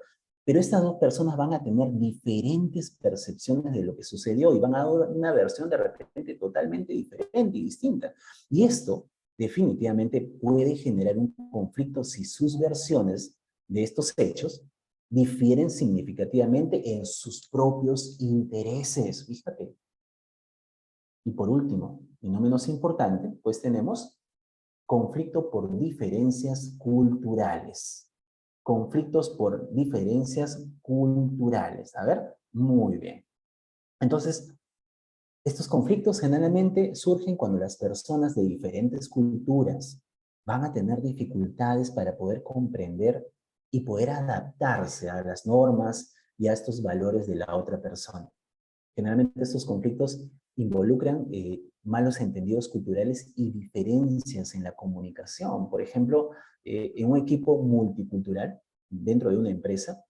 pero estas dos personas van a tener diferentes percepciones de lo que sucedió y van a dar una versión de repente totalmente diferente y distinta. Y esto definitivamente puede generar un conflicto si sus versiones de estos hechos difieren significativamente en sus propios intereses. Fíjate. Y por último, y no menos importante, pues tenemos conflicto por diferencias culturales. Conflictos por diferencias culturales. A ver, muy bien. Entonces, estos conflictos generalmente surgen cuando las personas de diferentes culturas van a tener dificultades para poder comprender y poder adaptarse a las normas y a estos valores de la otra persona. Generalmente estos conflictos involucran malos entendidos culturales y diferencias en la comunicación. Por ejemplo, en un equipo multicultural, dentro de una empresa,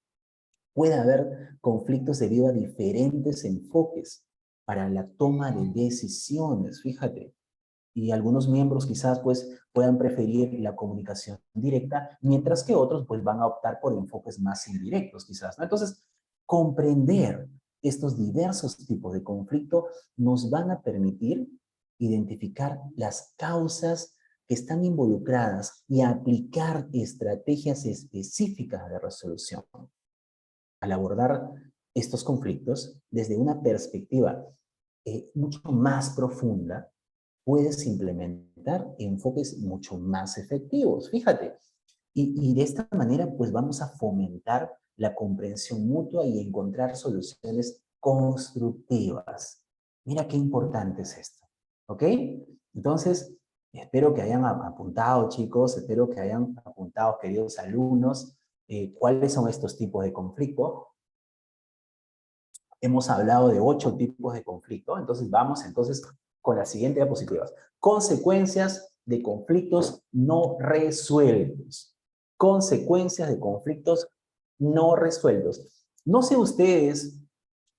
puede haber conflictos debido a diferentes enfoques para la toma de decisiones, fíjate. Y algunos miembros quizás pues puedan preferir la comunicación directa, mientras que otros pues van a optar por enfoques más indirectos quizás, ¿no? Entonces, comprender estos diversos tipos de conflicto nos van a permitir identificar las causas que están involucradas y aplicar estrategias específicas de resolución. Al abordar estos conflictos desde una perspectiva mucho más profunda, puedes implementar enfoques mucho más efectivos. Fíjate, y de esta manera pues vamos a fomentar la comprensión mutua y encontrar soluciones constructivas. Mira qué importante es esto, ¿ok? Entonces, espero que hayan apuntado, chicos, espero que hayan apuntado, queridos alumnos, cuáles son estos tipos de conflicto. Hemos hablado de 8 tipos de conflicto, entonces vamos entonces con las siguientes diapositivas. Consecuencias de conflictos no resueltos. Consecuencias de conflictos no resueltos. No sé ustedes,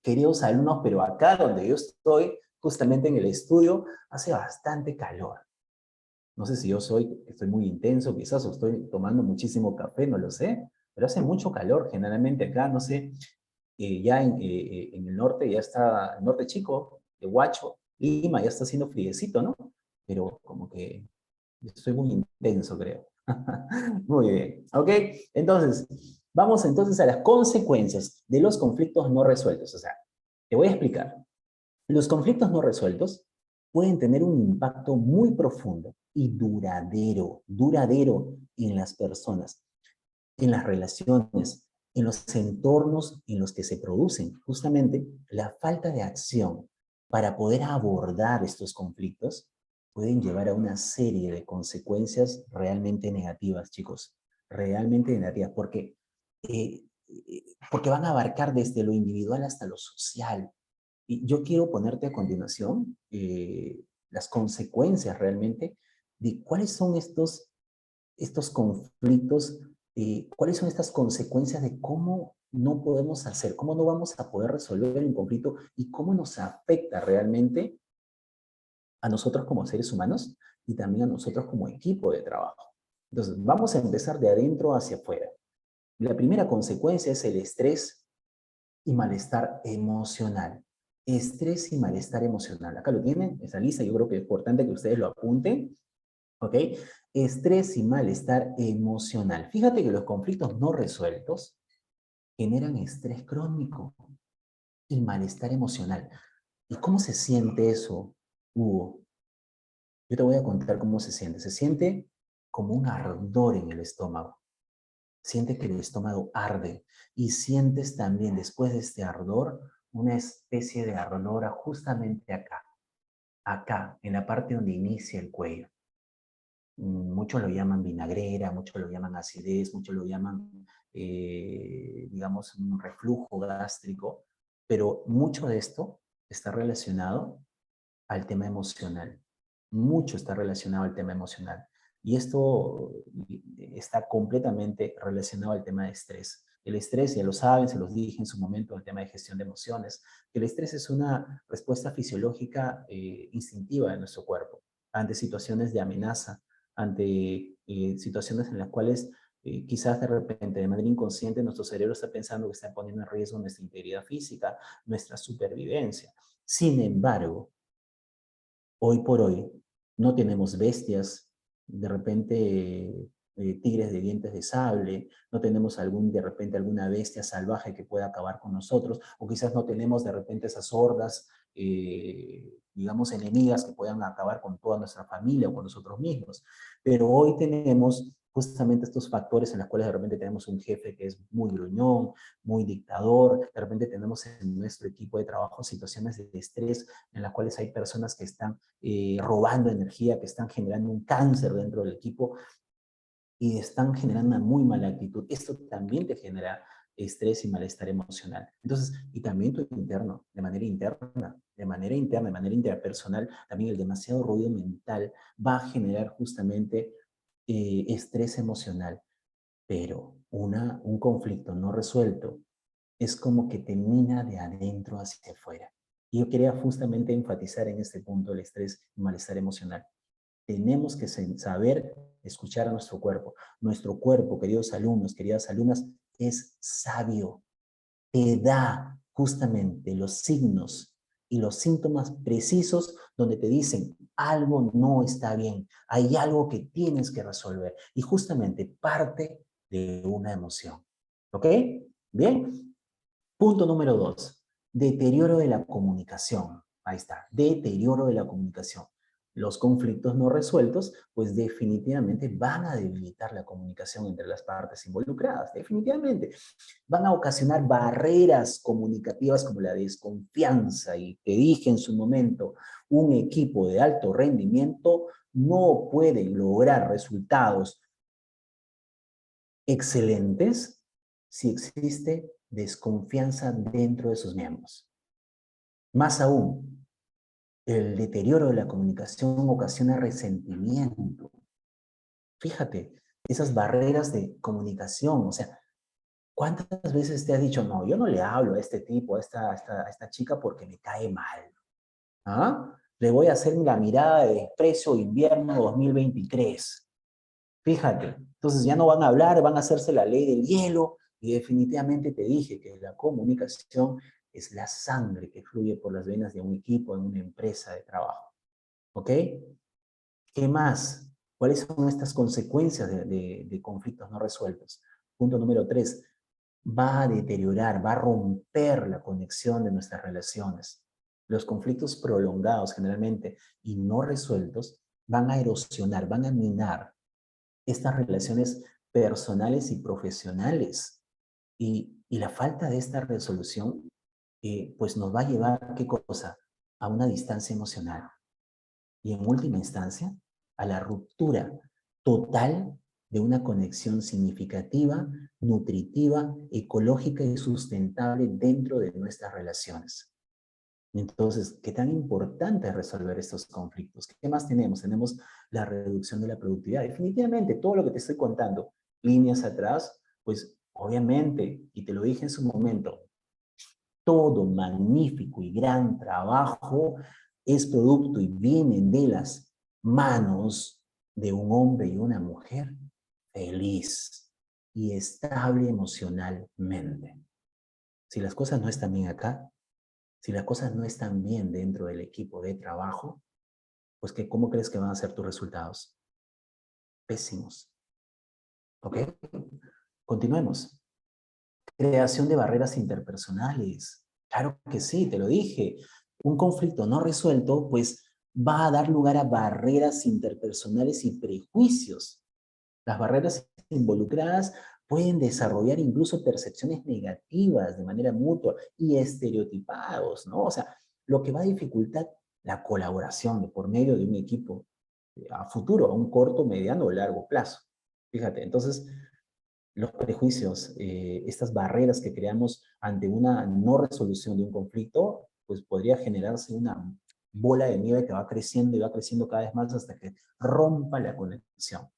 queridos alumnos, pero acá donde yo estoy, justamente en el estudio, hace bastante calor. No sé si yo estoy muy intenso quizás o estoy tomando muchísimo café, no lo sé, pero hace mucho calor generalmente acá, no sé, ya en el norte, ya está, el norte chico, de Huacho, Lima, ya está haciendo friecito, ¿no? Pero como que estoy muy intenso, creo. Muy bien, ¿ok? Entonces, vamos entonces a las consecuencias de los conflictos no resueltos. O sea, te voy a explicar. Los conflictos no resueltos pueden tener un impacto muy profundo y duradero en las personas, en las relaciones, en los entornos en los que se producen. Justamente la falta de acción para poder abordar estos conflictos pueden llevar a una serie de consecuencias realmente negativas, chicos, realmente negativas, eh, porque van a abarcar desde lo individual hasta lo social. Y yo quiero ponerte a continuación las consecuencias realmente de cuáles son estos conflictos, cuáles son estas consecuencias de cómo no podemos hacer, cómo no vamos a poder resolver un conflicto y cómo nos afecta realmente a nosotros como seres humanos y también a nosotros como equipo de trabajo. Entonces, vamos a empezar de adentro hacia afuera. La primera consecuencia es el estrés y malestar emocional. Estrés y malestar emocional. Acá lo tienen, esa lista, yo creo que es importante que ustedes lo apunten. ¿Ok? Estrés y malestar emocional. Fíjate que los conflictos no resueltos generan estrés crónico y malestar emocional. ¿Y cómo se siente eso, Hugo? Yo te voy a contar cómo se siente. Se siente como un ardor en el estómago. Siente que el estómago arde y sientes también después de este ardor una especie de ardor justamente acá, en la parte donde inicia el cuello. Muchos lo llaman vinagrera, muchos lo llaman acidez, muchos lo llaman, digamos, un reflujo gástrico, pero mucho de esto está relacionado al tema emocional. Mucho está relacionado al tema emocional. Y esto está completamente relacionado al tema de estrés. El estrés, ya lo saben, se los dije en su momento, el tema de gestión de emociones, que el estrés es una respuesta fisiológica instintiva de nuestro cuerpo ante situaciones de amenaza, ante situaciones en las cuales quizás de repente, de manera inconsciente, nuestro cerebro está pensando que está poniendo en riesgo nuestra integridad física, nuestra supervivencia. Sin embargo, hoy por hoy no tenemos bestias, de repente tigres de dientes de sable, no tenemos de repente alguna bestia salvaje que pueda acabar con nosotros, o quizás no tenemos de repente esas hordas, digamos, enemigas que puedan acabar con toda nuestra familia o con nosotros mismos. Pero hoy tenemos justamente estos factores en los cuales de repente tenemos un jefe que es muy gruñón, muy dictador, de repente tenemos en nuestro equipo de trabajo situaciones de estrés en las cuales hay personas que están robando energía, que están generando un cáncer dentro del equipo y están generando una muy mala actitud. Esto también te genera estrés y malestar emocional. Entonces, y también tu interno, de manera interna, de manera interpersonal, también el demasiado ruido mental va a generar justamente estrés emocional. Pero un conflicto no resuelto es como que te mina de adentro hacia afuera. Y yo quería justamente enfatizar en este punto el estrés y malestar emocional. Tenemos que saber escuchar a nuestro cuerpo. Nuestro cuerpo, queridos alumnos, queridas alumnas, es sabio. Te da justamente los signos y los síntomas precisos donde te dicen algo no está bien, hay algo que tienes que resolver y justamente parte de una emoción. ¿Ok? Bien. Punto número 2, deterioro de la comunicación. Ahí está, deterioro de la comunicación. Los conflictos no resueltos, pues definitivamente van a debilitar la comunicación entre las partes involucradas, definitivamente. Van a ocasionar barreras comunicativas como la desconfianza. Y te dije en su momento, un equipo de alto rendimiento no puede lograr resultados excelentes si existe desconfianza dentro de sus miembros. Más aún, el deterioro de la comunicación ocasiona resentimiento. Fíjate, esas barreras de comunicación, o sea, ¿cuántas veces te has dicho, no, yo no le hablo a este tipo, a esta chica porque me cae mal? ¿Ah? Le voy a hacer la mirada de desprecio invierno 2023. Fíjate, entonces ya no van a hablar, van a hacerse la ley del hielo y definitivamente te dije que la comunicación es la sangre que fluye por las venas de un equipo, en una empresa de trabajo. ¿Ok? ¿Qué más? ¿Cuáles son estas consecuencias de conflictos no resueltos? Punto número 3, va a deteriorar, va a romper la conexión de nuestras relaciones. Los conflictos prolongados generalmente y no resueltos van a erosionar, van a minar estas relaciones personales y profesionales. Y la falta de esta resolución, pues nos va a llevar, ¿qué cosa? A una distancia emocional. Y en última instancia, a la ruptura total de una conexión significativa, nutritiva, ecológica y sustentable dentro de nuestras relaciones. Entonces, ¿qué tan importante es resolver estos conflictos? ¿Qué más tenemos? Tenemos la reducción de la productividad. Definitivamente, todo lo que te estoy contando, líneas atrás, pues obviamente, y te lo dije en su momento, todo magnífico y gran trabajo es producto y viene de las manos de un hombre y una mujer feliz y estable emocionalmente. Si las cosas no están bien acá, si las cosas no están bien dentro del equipo de trabajo, pues que, ¿cómo crees que van a ser tus resultados? Pésimos. ¿Ok? Continuemos. Creación de barreras interpersonales. Claro que sí, te lo dije. Un conflicto no resuelto, pues va a dar lugar a barreras interpersonales y prejuicios. Las barreras involucradas pueden desarrollar incluso percepciones negativas de manera mutua y estereotipados, ¿no? O sea, lo que va a dificultar la colaboración de por medio de un equipo a futuro, a un corto, mediano o largo plazo. Fíjate, entonces, los prejuicios, estas barreras que creamos ante una no resolución de un conflicto, pues podría generarse una bola de nieve que va creciendo y va creciendo cada vez más hasta que rompa la conexión.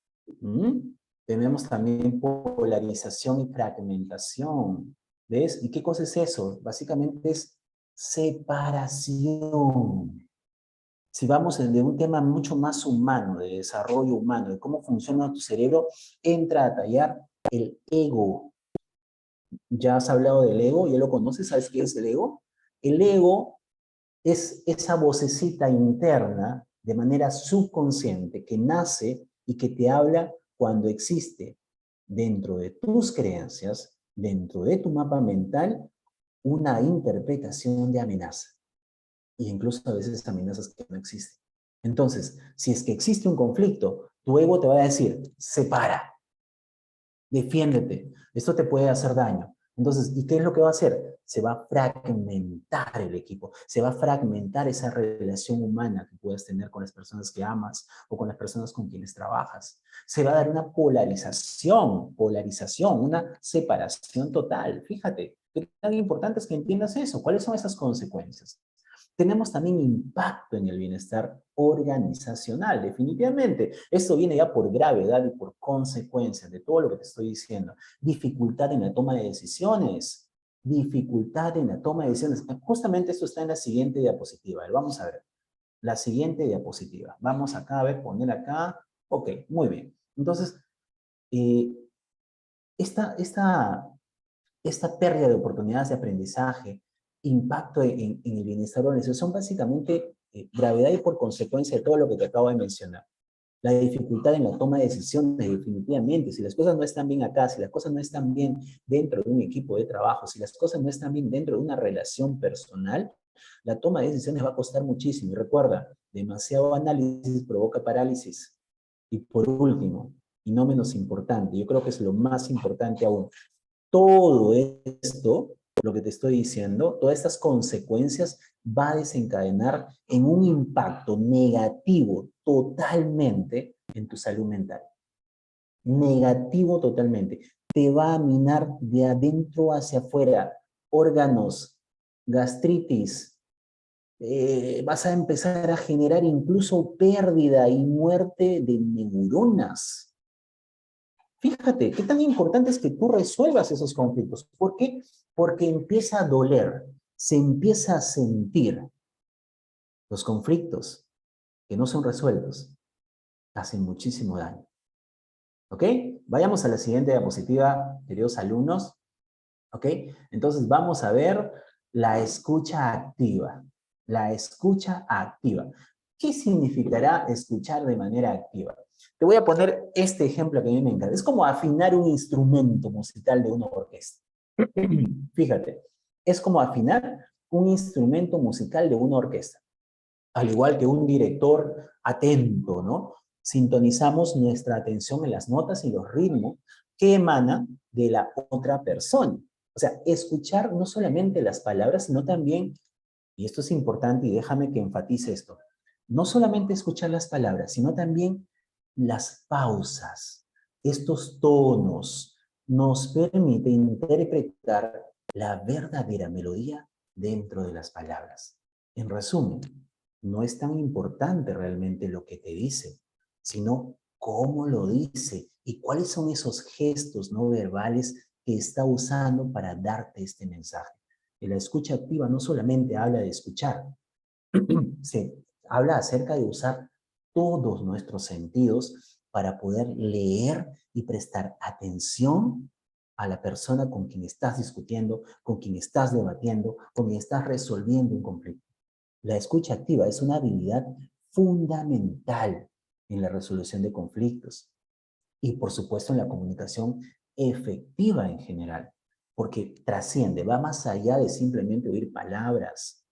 ¿Mm? Tenemos también polarización y fragmentación. ¿Ves? ¿Y qué cosa es eso? Básicamente es separación. Si vamos de un tema mucho más humano, de desarrollo humano, de cómo funciona tu cerebro, entra a tallar el ego. Ya has hablado del ego, ya lo conoces, ¿sabes qué es el ego? El ego es esa vocecita interna de manera subconsciente que nace y que te habla cuando existe dentro de tus creencias, dentro de tu mapa mental, una interpretación de amenaza. E incluso a veces amenazas que no existen. Entonces, si es que existe un conflicto, tu ego te va a decir, separa, defiéndete, esto te puede hacer daño. Entonces, ¿y qué es lo que va a hacer? Se va a fragmentar el equipo, se va a fragmentar esa relación humana que puedes tener con las personas que amas o con las personas con quienes trabajas. Se va a dar una polarización, una separación total. Fíjate, qué tan importante es que entiendas eso. ¿Cuáles son esas consecuencias? Tenemos también impacto en el bienestar organizacional, definitivamente. Esto viene ya por gravedad y por consecuencia de todo lo que te estoy diciendo. Dificultad en la toma de decisiones. Dificultad en la toma de decisiones. Justamente esto está en la siguiente diapositiva. Vamos a ver. La siguiente diapositiva. Vamos acá a ver, poner acá. Ok, muy bien. Entonces, eh, esta, esta, esta pérdida de oportunidades de aprendizaje, impacto en el bienestar organizacional, son básicamente gravedad y por consecuencia de todo lo que te acabo de mencionar. La dificultad en la toma de decisiones, definitivamente. Si las cosas no están bien acá, si las cosas no están bien dentro de un equipo de trabajo, si las cosas no están bien dentro de una relación personal, la toma de decisiones va a costar muchísimo. Y recuerda, demasiado análisis provoca parálisis. Y por último, y no menos importante, yo creo que es lo más importante aún, todo esto, lo que te estoy diciendo, todas estas consecuencias va a desencadenar en un impacto negativo totalmente en tu salud mental. Negativo totalmente. Te va a minar de adentro hacia afuera órganos, gastritis, vas a empezar a generar incluso pérdida y muerte de neuronas. Fíjate, qué tan importante es que tú resuelvas esos conflictos. ¿Por qué? Porque empieza a doler, se empieza a sentir. Los conflictos que no son resueltos hacen muchísimo daño. ¿Ok? Vayamos a la siguiente diapositiva, queridos alumnos. ¿Ok? Entonces vamos a ver la escucha activa. La escucha activa. ¿Qué significará escuchar de manera activa? Te voy a poner este ejemplo que a mí me encanta. Es como afinar un instrumento musical de una orquesta. Fíjate, es como afinar un instrumento musical de una orquesta. Al igual que un director atento, ¿no? Sintonizamos nuestra atención en las notas y los ritmos que emanan de la otra persona. O sea, escuchar no solamente las palabras, sino también, y esto es importante y déjame que enfatice esto, no solamente escuchar las palabras, sino también las pausas. Estos tonos nos permiten interpretar la verdadera melodía dentro de las palabras. En resumen, no es tan importante realmente lo que te dice, sino cómo lo dice y cuáles son esos gestos no verbales que está usando para darte este mensaje. Y la escucha activa no solamente habla de escuchar, se habla acerca de usar todos nuestros sentidos para poder leer y prestar atención a la persona con quien estás discutiendo, con quien estás debatiendo, con quien estás resolviendo un conflicto. La escucha activa es una habilidad fundamental en la resolución de conflictos y, por supuesto, en la comunicación efectiva en general, porque trasciende, va más allá de simplemente oír palabras,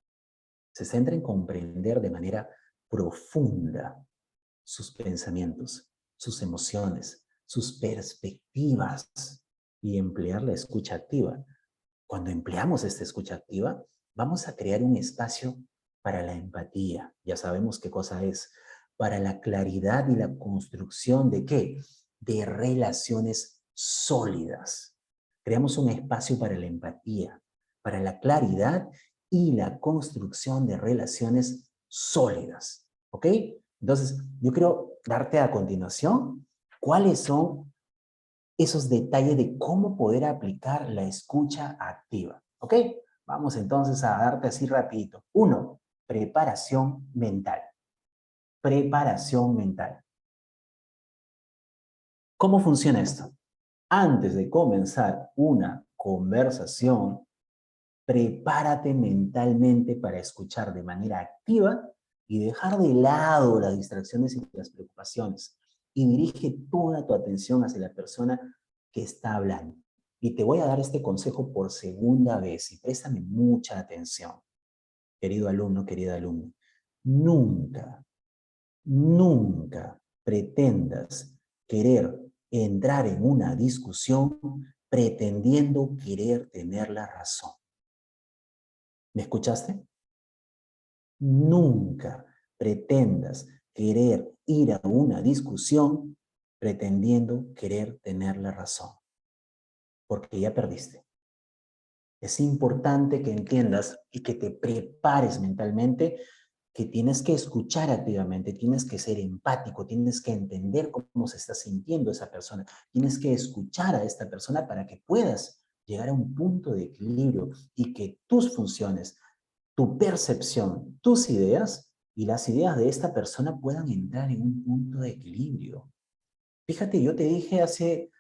se centra en comprender de manera profunda sus pensamientos, sus emociones, sus perspectivas y emplear la escucha activa. Cuando empleamos esta escucha activa, vamos a crear un espacio para la empatía. Ya sabemos qué cosa es. Para la claridad y la construcción de qué? De relaciones sólidas. Creamos un espacio para la empatía, para la claridad y la construcción de relaciones sólidas. ¿Ok? Entonces, yo quiero darte a continuación cuáles son esos detalles de cómo poder aplicar la escucha activa. ¿Ok? Vamos entonces a darte así rapidito. Uno, preparación mental. Preparación mental. ¿Cómo funciona esto? Antes de comenzar una conversación, prepárate mentalmente para escuchar de manera activa y dejar de lado las distracciones y las preocupaciones. Y dirige toda tu atención hacia la persona que está hablando. Y te voy a dar este consejo por segunda vez y préstame mucha atención, querido alumno, querida alumna. Nunca, nunca pretendas querer entrar en una discusión pretendiendo querer tener la razón. ¿Me escuchaste? Nunca pretendas querer ir a una discusión pretendiendo querer tener la razón, porque ya perdiste. Es importante que entiendas y que te prepares mentalmente que tienes que escuchar activamente, tienes que ser empático, tienes que entender cómo se está sintiendo esa persona, tienes que escuchar a esta persona para que puedas llegar a un punto de equilibrio y que tus funciones, tu percepción, tus ideas y las ideas de esta persona puedan entrar en un punto de equilibrio. Fíjate, yo te dije hace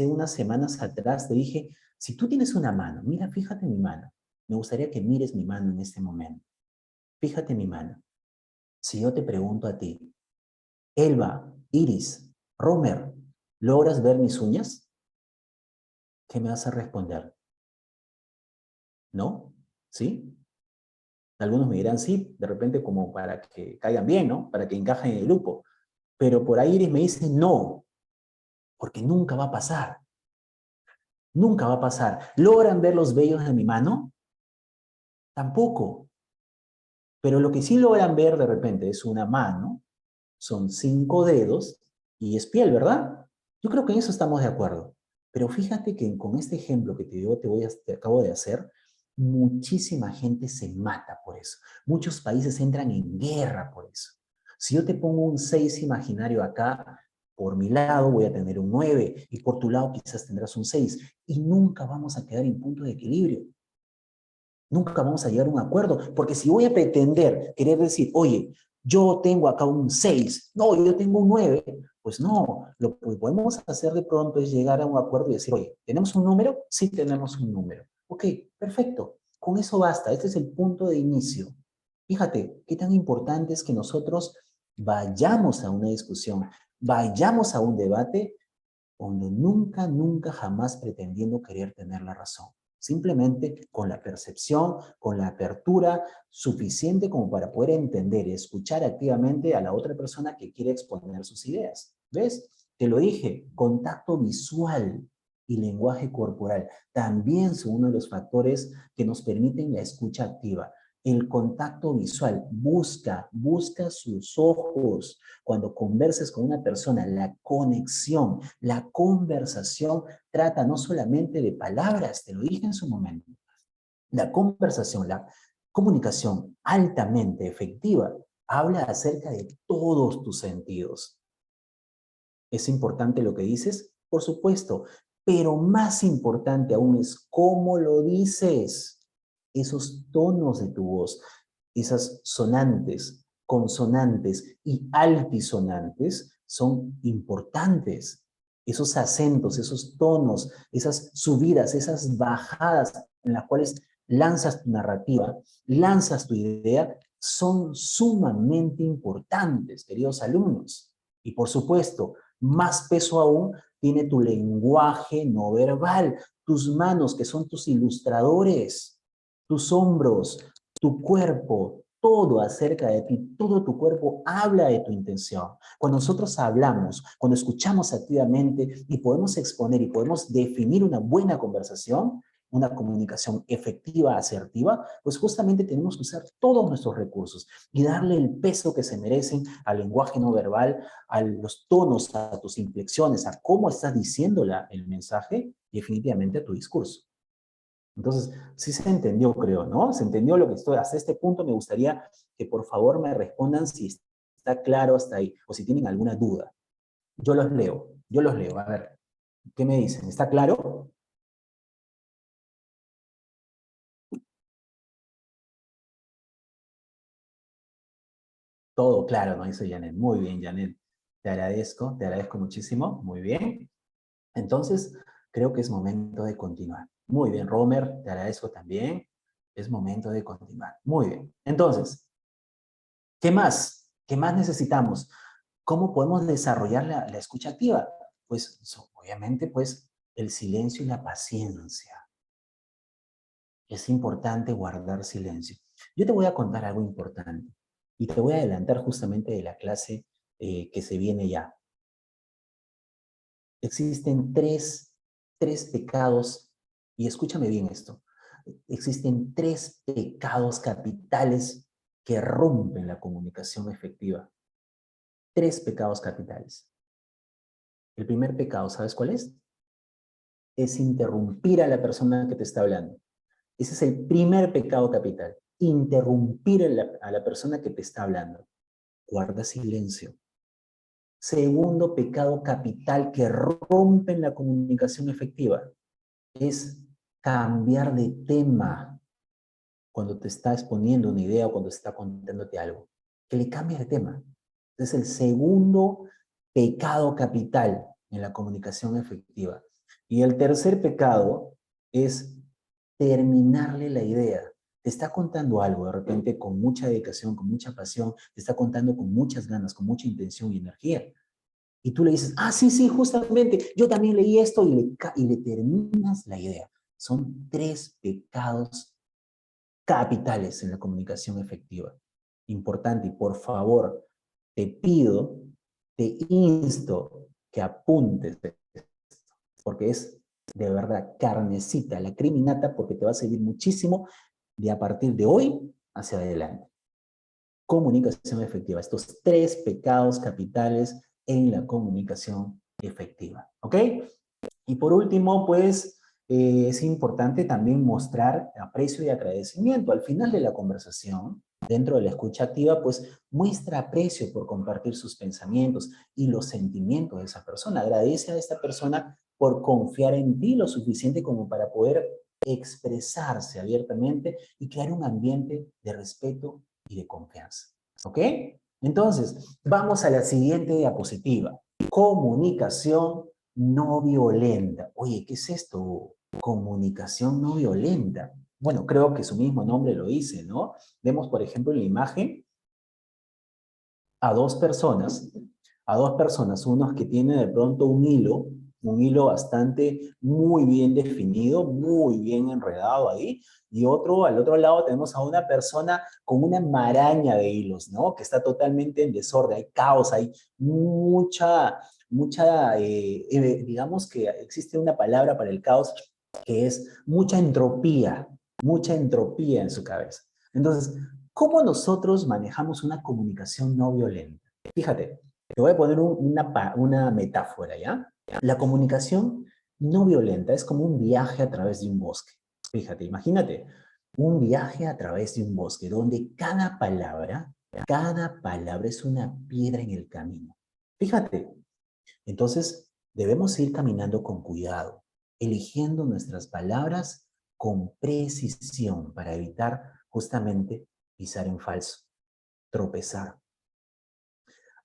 unas semanas atrás, te dije, si tú tienes una mano, mira, fíjate mi mano. Me gustaría que mires mi mano en este momento. Fíjate mi mano. Si yo te pregunto a ti, Elba, Iris, Romer, ¿logras ver mis uñas? ¿Qué me vas a responder? ¿No? ¿Sí? Algunos me dirán sí, de repente como para que caigan bien, ¿no? Para que encajen en el grupo. Pero por ahí Iris me dice no, porque nunca va a pasar. Nunca va a pasar. ¿Logran ver los vellos de mi mano? Tampoco. Pero lo que sí logran ver de repente es una mano, son 5 dedos y es piel, ¿verdad? Yo creo que en eso estamos de acuerdo. Pero fíjate que con este ejemplo que te acabo de hacer, muchísima gente se mata por eso. Muchos países entran en guerra por eso. Si yo te pongo un 6 imaginario acá, por mi lado voy a tener un 9 y por tu lado quizás tendrás un 6 y nunca vamos a quedar en punto de equilibrio. Nunca vamos a llegar a un acuerdo, porque si voy a pretender, querer decir, oye, yo tengo acá un 6, no, yo tengo un 9, pues no, lo que podemos hacer de pronto es llegar a un acuerdo y decir, oye, ¿tenemos un número? Sí, tenemos un número. Ok, perfecto, con eso basta, este es el punto de inicio. Fíjate, qué tan importante es que nosotros vayamos a una discusión, vayamos a un debate, cuando nunca, nunca, jamás pretendiendo querer tener la razón. Simplemente con la percepción, con la apertura suficiente como para poder entender y escuchar activamente a la otra persona que quiere exponer sus ideas. ¿Ves? Te lo dije, contacto visual y lenguaje corporal también son uno de los factores que nos permiten la escucha activa. El contacto visual, busca sus ojos. Cuando converses con una persona, la conexión, la conversación trata no solamente de palabras, te lo dije en su momento. La conversación, la comunicación altamente efectiva habla acerca de todos tus sentidos. ¿Es importante lo que dices? Por supuesto, pero más importante aún es cómo lo dices. Esos tonos de tu voz, esas sonantes, consonantes y altisonantes son importantes. Esos acentos, esos tonos, esas subidas, esas bajadas en las cuales lanzas tu narrativa, lanzas tu idea, son sumamente importantes, queridos alumnos. Y por supuesto, más peso aún tiene tu lenguaje no verbal, tus manos que son tus ilustradores, tus hombros, tu cuerpo, todo acerca de ti, todo tu cuerpo habla de tu intención. Cuando nosotros hablamos, cuando escuchamos activamente y podemos exponer y podemos definir una buena conversación, una comunicación efectiva, asertiva, pues justamente tenemos que usar todos nuestros recursos y darle el peso que se merecen al lenguaje no verbal, a los tonos, a tus inflexiones, a cómo estás diciendo el mensaje y definitivamente a tu discurso. Entonces, sí se entendió, creo, ¿no? Se entendió lo que estoy. Hasta este punto me gustaría que por favor me respondan si está claro hasta ahí o si tienen alguna duda. Yo los leo. A ver, ¿qué me dicen? ¿Está claro? Todo claro, ¿no? Dice Janet. Muy bien, Janet. Te agradezco muchísimo. Muy bien. Entonces, creo que es momento de continuar. Muy bien, Romer, te agradezco también. Es momento de continuar. Muy bien. Entonces, ¿qué más? ¿Qué más necesitamos? ¿Cómo podemos desarrollar la escucha activa? Pues obviamente, pues el silencio y la paciencia. Es importante guardar silencio. Yo te voy a contar algo importante y te voy a adelantar justamente de la clase que se viene ya. Existen tres pecados, y escúchame bien esto, existen tres pecados capitales que rompen la comunicación efectiva. Tres pecados capitales. El primer pecado, ¿sabes cuál es? Es interrumpir a la persona que te está hablando. Ese es el primer pecado capital. Interrumpir a la persona que te está hablando. Guarda silencio. Segundo pecado capital que rompe la comunicación efectiva es cambiar de tema cuando te está exponiendo una idea o cuando está contándote algo. Que le cambies de tema. Es el segundo pecado capital en la comunicación efectiva. Y el tercer pecado es terminarle la idea. Te está contando algo de repente con mucha dedicación, con mucha pasión, te está contando con muchas ganas, con mucha intención y energía. Y tú le dices, ah, sí, sí, justamente, yo también leí esto y le terminas la idea. Son tres pecados capitales en la comunicación efectiva. Importante, y por favor, te pido, te insto que apuntes esto, porque es de verdad carnecita, la criminata, porque te va a servir muchísimo de a partir de hoy hacia adelante. Comunicación efectiva, estos tres pecados capitales en la comunicación efectiva, ¿ok? Y por último, pues, es importante también mostrar aprecio y agradecimiento. Al final de la conversación, dentro de la escucha activa, pues, muestra aprecio por compartir sus pensamientos y los sentimientos de esa persona. Agradece a esta persona por confiar en ti lo suficiente como para poder expresarse abiertamente y crear un ambiente de respeto y de confianza. ¿Ok? Entonces, vamos a la siguiente diapositiva. Comunicación no violenta. Oye, ¿qué es esto? Comunicación no violenta. Bueno, creo que su mismo nombre lo dice, ¿no? Vemos, por ejemplo, en la imagen a a dos personas, unos que tienen de pronto un hilo bastante muy bien definido, muy bien enredado ahí, y otro, al otro lado tenemos a una persona con una maraña de hilos, ¿no? Que está totalmente en desorden, hay caos, hay digamos que existe una palabra para el caos que es mucha entropía en su cabeza. Entonces, ¿cómo nosotros manejamos una comunicación no violenta? Fíjate, te voy a poner una metáfora, ¿ya? La comunicación no violenta es como un viaje a través de un bosque. Fíjate, imagínate, un viaje a través de un bosque donde cada palabra es una piedra en el camino. Fíjate, entonces debemos ir caminando con cuidado, eligiendo nuestras palabras con precisión para evitar justamente pisar en falso, tropezar.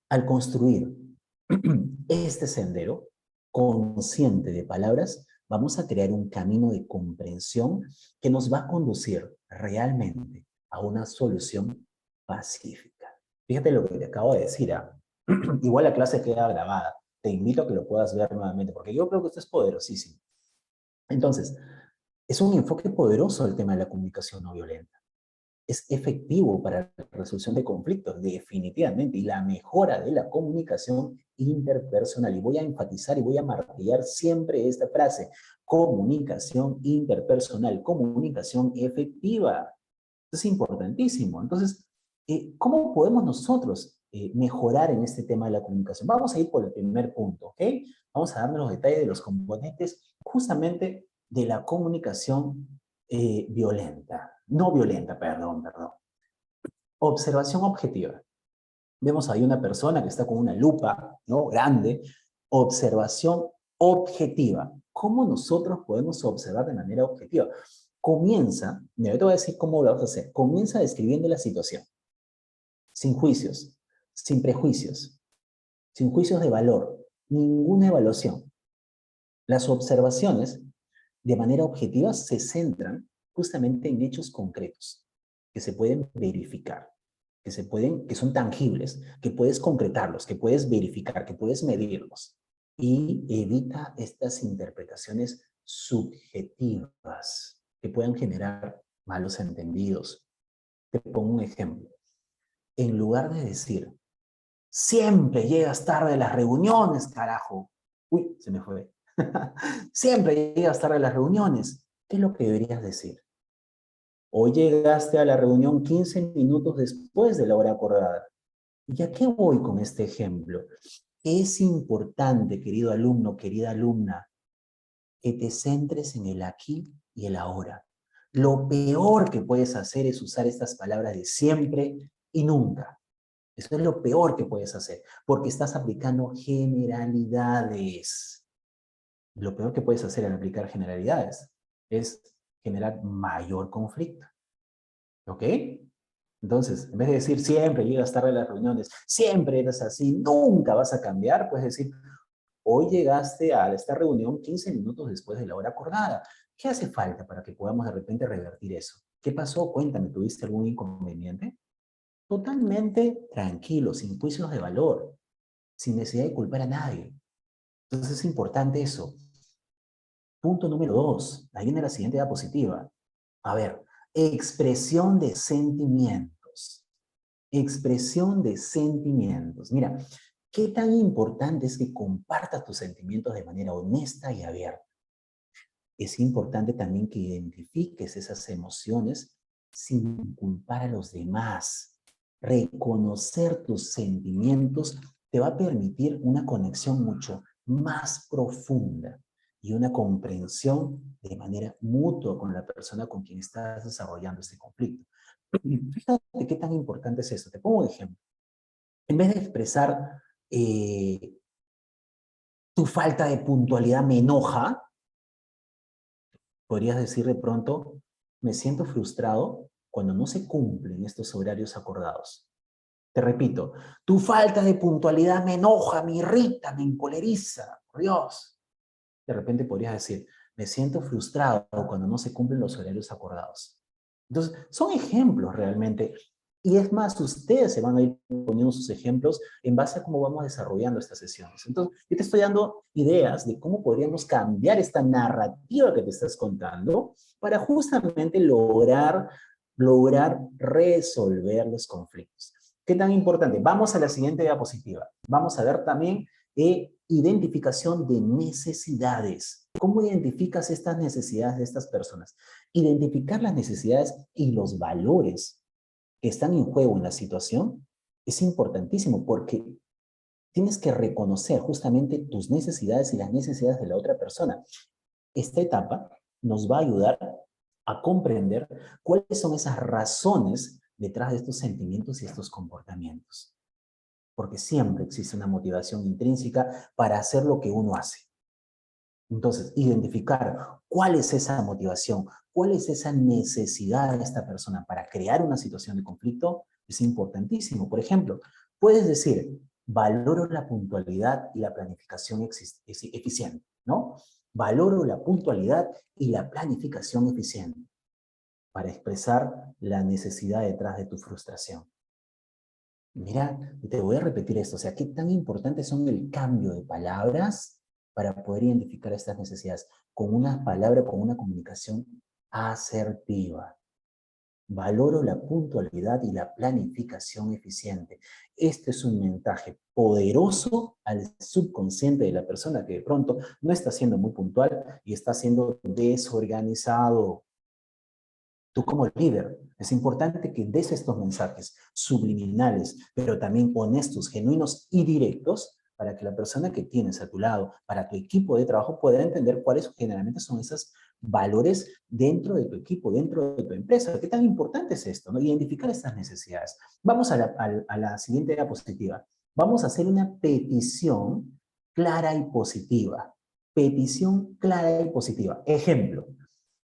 Al construir este sendero consciente de palabras, vamos a crear un camino de comprensión que nos va a conducir realmente a una solución pacífica. Fíjate lo que te acabo de decir. Igual la clase queda grabada. Te invito a que lo puedas ver nuevamente, porque yo creo que esto es poderosísimo. Entonces, es un enfoque poderoso el tema de la comunicación no violenta. Es efectivo para la resolución de conflictos, definitivamente, y la mejora de la comunicación interpersonal. Y voy a enfatizar y voy a martillar siempre esta frase: comunicación interpersonal, comunicación efectiva. Esto es importantísimo. Entonces, ¿cómo podemos nosotros mejorar en este tema de la comunicación? Vamos a ir por el primer punto, ¿ok? Vamos a darnos los detalles de los componentes justamente de la comunicación no violenta, perdón. Observación objetiva. Vemos ahí una persona que está con una lupa, ¿no? Grande. Observación objetiva. ¿Cómo nosotros podemos observar de manera objetiva? Mira, yo te voy a decir cómo lo vamos a hacer. Comienza describiendo la situación, sin juicios, sin prejuicios, sin juicios de valor, ninguna evaluación. Las observaciones, de manera objetiva, se centran justamente en hechos concretos que se pueden verificar, que son tangibles, que puedes concretarlos, que puedes verificar, que puedes medirlos. Y evita estas interpretaciones subjetivas que puedan generar malos entendidos. Te pongo un ejemplo. En lugar de decir, siempre llegas tarde a las reuniones, carajo. Uy, se me fue. Siempre llegas tarde a las reuniones. ¿Qué es lo que deberías decir? Hoy llegaste a la reunión 15 minutos después de la hora acordada. ¿Y a qué voy con este ejemplo? Es importante, querido alumno, querida alumna, que te centres en el aquí y el ahora. Lo peor que puedes hacer es usar estas palabras de siempre y nunca. Eso es lo peor que puedes hacer, porque estás aplicando generalidades. Lo peor que puedes hacer al aplicar generalidades es generar mayor conflicto. ¿Ok? Entonces, en vez de decir siempre llegas tarde a las reuniones, siempre eres así, nunca vas a cambiar, puedes decir, hoy llegaste a esta reunión 15 minutos después de la hora acordada. ¿Qué hace falta para que podamos de repente revertir eso? ¿Qué pasó? Cuéntame, ¿tuviste algún inconveniente? Totalmente tranquilo, sin juicios de valor, sin necesidad de culpar a nadie. Entonces es importante eso. Punto número 2. Ahí viene la siguiente diapositiva. A ver, expresión de sentimientos. Expresión de sentimientos. Mira, ¿qué tan importante es que compartas tus sentimientos de manera honesta y abierta? Es importante también que identifiques esas emociones sin culpar a los demás. Reconocer tus sentimientos te va a permitir una conexión mucho más profunda y una comprensión de manera mutua con la persona con quien estás desarrollando este conflicto. Fíjate qué tan importante es esto. Te pongo un ejemplo. En vez de expresar tu falta de puntualidad me enoja, podrías decir de pronto, me siento frustrado cuando no se cumplen estos horarios acordados. Te repito, tu falta de puntualidad me enoja, me irrita, me encoleriza, por Dios. De repente podrías decir, me siento frustrado cuando no se cumplen los horarios acordados. Entonces, son ejemplos realmente. Y es más, ustedes se van a ir poniendo sus ejemplos en base a cómo vamos desarrollando estas sesiones. Entonces, yo te estoy dando ideas de cómo podríamos cambiar esta narrativa que te estás contando para justamente lograr resolver los conflictos. ¿Qué tan importante? Vamos a la siguiente diapositiva. Vamos a ver también identificación de necesidades. ¿Cómo identificas estas necesidades de estas personas? Identificar las necesidades y los valores que están en juego en la situación es importantísimo porque tienes que reconocer justamente tus necesidades y las necesidades de la otra persona. Esta etapa nos va a ayudar a comprender cuáles son esas razones detrás de estos sentimientos y estos comportamientos. Porque siempre existe una motivación intrínseca para hacer lo que uno hace. Entonces, identificar cuál es esa motivación, cuál es esa necesidad de esta persona para crear una situación de conflicto es importantísimo. Por ejemplo, puedes decir, valoro la puntualidad y la planificación eficiente, ¿no? Valoro la puntualidad y la planificación eficiente para expresar la necesidad detrás de tu frustración. Mira, te voy a repetir esto, o sea, qué tan importantes son el cambio de palabras para poder identificar estas necesidades con una palabra, con una comunicación asertiva. Valoro la puntualidad y la planificación eficiente. Este es un mensaje poderoso al subconsciente de la persona que de pronto no está siendo muy puntual y está siendo desorganizado. Tú como líder, es importante que des estos mensajes subliminales, pero también honestos, genuinos y directos para que la persona que tienes a tu lado, para tu equipo de trabajo, pueda entender cuáles generalmente son esos valores dentro de tu equipo, dentro de tu empresa. ¿Qué tan importante es esto? ¿No? Identificar estas necesidades. Vamos a la siguiente diapositiva. Vamos a hacer una petición clara y positiva. Petición clara y positiva. Ejemplo,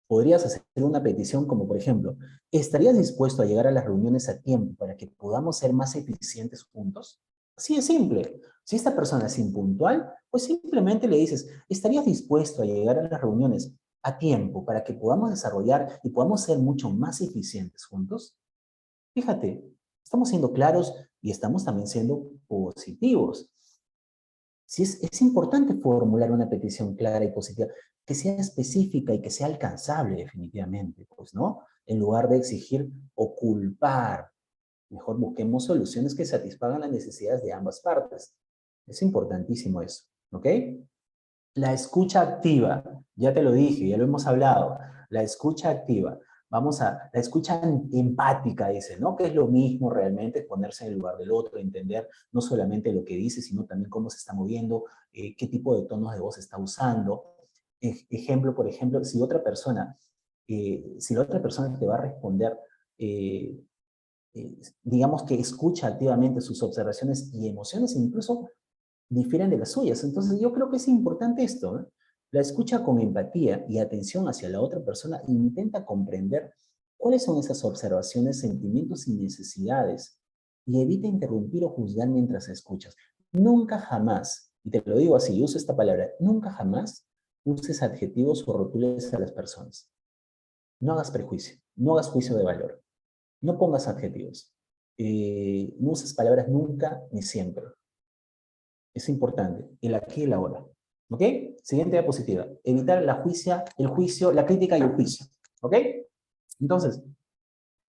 podrías hacer una petición como, por ejemplo, ¿estarías dispuesto a llegar a las reuniones a tiempo para que podamos ser más eficientes juntos? Así es simple. Si esta persona es impuntual, pues simplemente le dices, ¿estarías dispuesto a llegar a las reuniones a tiempo para que podamos desarrollar y podamos ser mucho más eficientes juntos? Fíjate, estamos siendo claros y estamos también siendo positivos. Sí, es importante formular una petición clara y positiva, que sea específica y que sea alcanzable definitivamente, pues, ¿no? En lugar de exigir o culpar, mejor busquemos soluciones que satisfagan las necesidades de ambas partes. Es importantísimo eso, ¿ok? La escucha activa, ya te lo dije, ya lo hemos hablado, la escucha activa. La escucha empática, dice, ¿no? Que es lo mismo realmente, ponerse en el lugar del otro, entender no solamente lo que dice, sino también cómo se está moviendo, qué tipo de tonos de voz está usando. Ejemplo, por ejemplo, si la otra persona te va a responder, eh, digamos que escucha activamente sus observaciones y emociones, incluso difieren de las suyas. Entonces yo creo que es importante esto, ¿eh? La escucha con empatía y atención hacia la otra persona intenta comprender cuáles son esas observaciones, sentimientos y necesidades y evita interrumpir o juzgar mientras escuchas. Nunca jamás, y te lo digo así, uso esta palabra, nunca jamás uses adjetivos o rotules a las personas. No hagas prejuicio, no hagas juicio de valor, no pongas adjetivos, no uses palabras nunca ni siempre. Es importante, el aquí y el ahora. ¿Ok? Siguiente diapositiva. Evitar el juicio, la crítica y el juicio. ¿Ok? Entonces,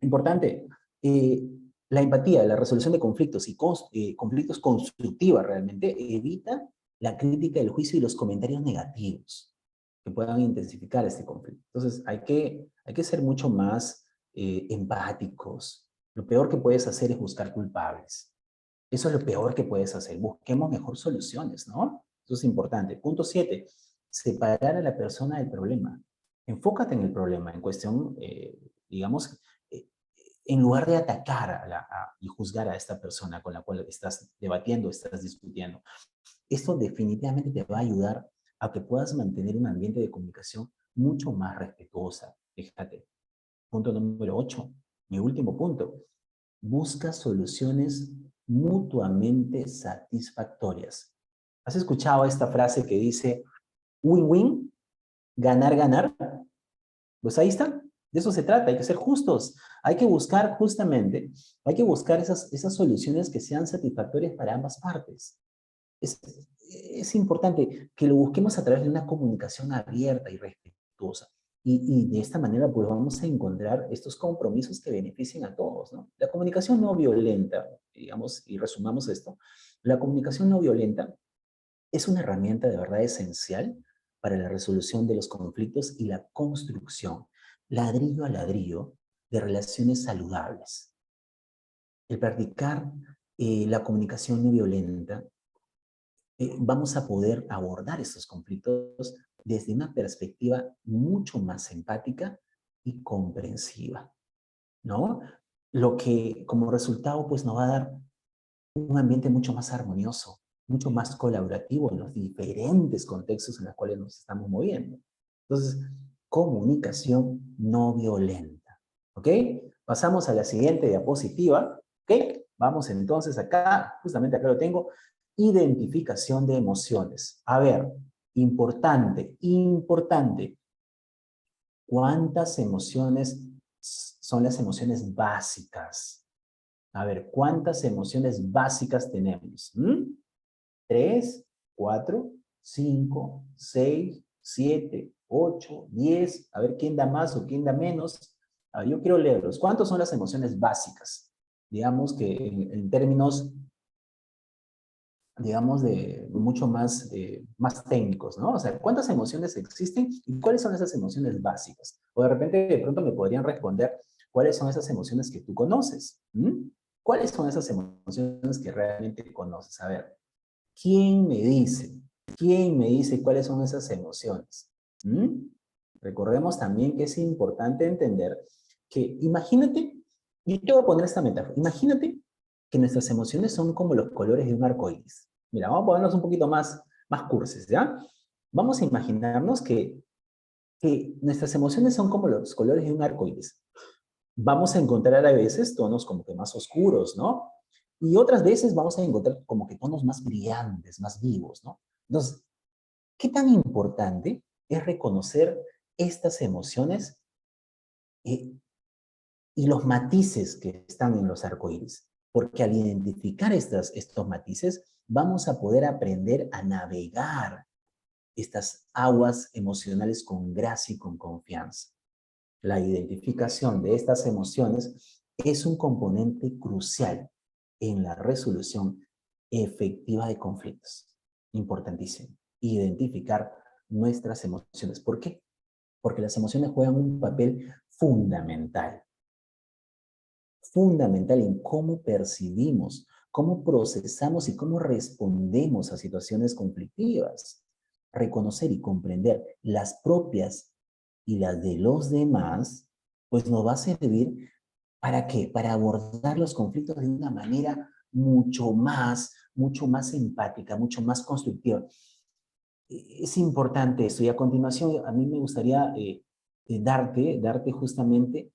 importante, la empatía, la resolución de conflictos y conflictos constructiva realmente evita la crítica, el juicio y los comentarios negativos que puedan intensificar este conflicto. Entonces, hay que ser mucho más empáticos. Lo peor que puedes hacer es buscar culpables. Eso es lo peor que puedes hacer. Busquemos mejor soluciones, ¿no? Eso es importante. Punto 7. Separar a la persona del problema. Enfócate en el problema, en cuestión, digamos, eh, en lugar de atacar y juzgar a esta persona con la cual estás debatiendo, estás discutiendo. Esto definitivamente te va a ayudar a que puedas mantener un ambiente de comunicación mucho más respetuosa. Fíjate. Punto número 8. Mi último punto. Busca soluciones mutuamente satisfactorias. ¿Has escuchado esta frase que dice win-win, ganar, ganar? Pues ahí está, de eso se trata, hay que ser justos, hay que buscar justamente, hay que buscar esas soluciones que sean satisfactorias para ambas partes. Es, es importante que lo busquemos a través de una comunicación abierta y respetuosa. Y de esta manera pues vamos a encontrar estos compromisos que beneficien a todos, ¿no? La comunicación no violenta, digamos, y resumamos esto, la comunicación no violenta es una herramienta de verdad esencial para la resolución de los conflictos y la construcción, ladrillo a ladrillo, de relaciones saludables. El practicar la comunicación no violenta vamos a poder abordar estos conflictos desde una perspectiva mucho más empática y comprensiva, ¿no? Lo que como resultado pues nos va a dar un ambiente mucho más armonioso, mucho más colaborativo en los diferentes contextos en los cuales nos estamos moviendo. Entonces, comunicación no violenta, ¿ok? Pasamos a la siguiente diapositiva, ¿ok? Vamos entonces acá, justamente acá lo tengo, identificación de emociones. A ver, importante, importante. ¿Cuántas emociones son las emociones básicas? A ver, ¿cuántas emociones básicas tenemos? ¿Mm? 3, 4, 5, 6, 7, 8, 10. A ver, ¿quién da más o quién da menos? A ver, yo quiero leerlos. ¿Cuántas son las emociones básicas? Digamos que en términos digamos, de mucho más, más técnicos, ¿no? O sea, ¿cuántas emociones existen y cuáles son esas emociones básicas? O de repente, de pronto me podrían responder, ¿cuáles son esas emociones que tú conoces? ¿Mm? ¿Cuáles son esas emociones que realmente conoces? A ver, ¿quién me dice? ¿Quién me dice cuáles son esas emociones? ¿Mm? Recordemos también que es importante entender que, imagínate, yo te voy a poner esta metáfora, imagínate que nuestras emociones son como los colores de un arco iris. Mira, vamos a ponernos un poquito más cursis, ¿ya? Vamos a imaginarnos que nuestras emociones son como los colores de un arco iris. Vamos a encontrar a veces tonos como que más oscuros, ¿no? Y otras veces vamos a encontrar como que tonos más brillantes, más vivos, ¿no? Entonces, ¿qué tan importante es reconocer estas emociones eh, y los matices que están en los arcoíris? Porque al identificar estos matices, vamos a poder aprender a navegar estas aguas emocionales con gracia y con confianza. La identificación de estas emociones es un componente crucial en la resolución efectiva de conflictos. Importantísimo. identificar nuestras emociones. ¿Por qué? Porque las emociones juegan un papel fundamental, fundamental en cómo percibimos, cómo procesamos y cómo respondemos a situaciones conflictivas. Reconocer y comprender las propias y las de los demás, pues nos va a servir ¿para qué? Para abordar los conflictos de una manera mucho más empática, mucho más constructiva. Es importante esto y a continuación a mí me gustaría darte justamente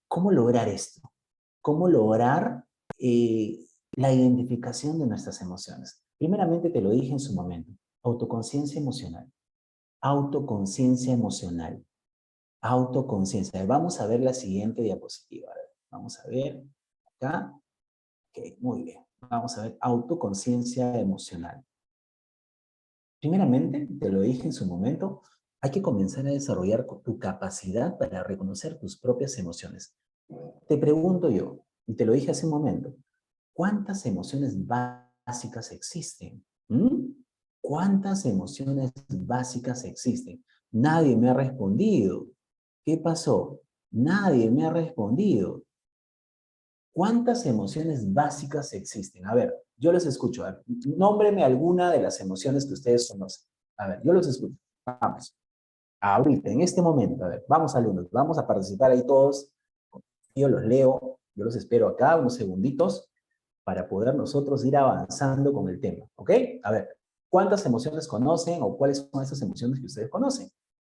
cómo lograr esto, cómo lograr la identificación de nuestras emociones. Primeramente te lo dije en su momento, autoconciencia emocional, autoconciencia emocional, autoconciencia. Vamos a ver la siguiente diapositiva. A ver, vamos a ver acá. Ok, muy bien. Vamos a ver autoconciencia emocional. Primeramente, te lo dije en su momento, hay que comenzar a desarrollar tu capacidad para reconocer tus propias emociones. Te pregunto yo, y te lo dije hace un momento, ¿cuántas emociones básicas existen? ¿Mm? ¿Cuántas emociones básicas existen? Nadie me ha respondido. ¿Qué pasó? Nadie me ha respondido. ¿Cuántas emociones básicas existen? A ver, yo les escucho. A ver, nómbreme alguna de las emociones que ustedes conocen. A ver, yo los escucho. Vamos. Ahorita, en este momento. A ver, vamos alumnos. Vamos a participar ahí todos. Yo los leo. Yo los espero acá unos segunditos para poder nosotros ir avanzando con el tema. ¿Ok? A ver, ¿cuántas emociones conocen o cuáles son esas emociones que ustedes conocen?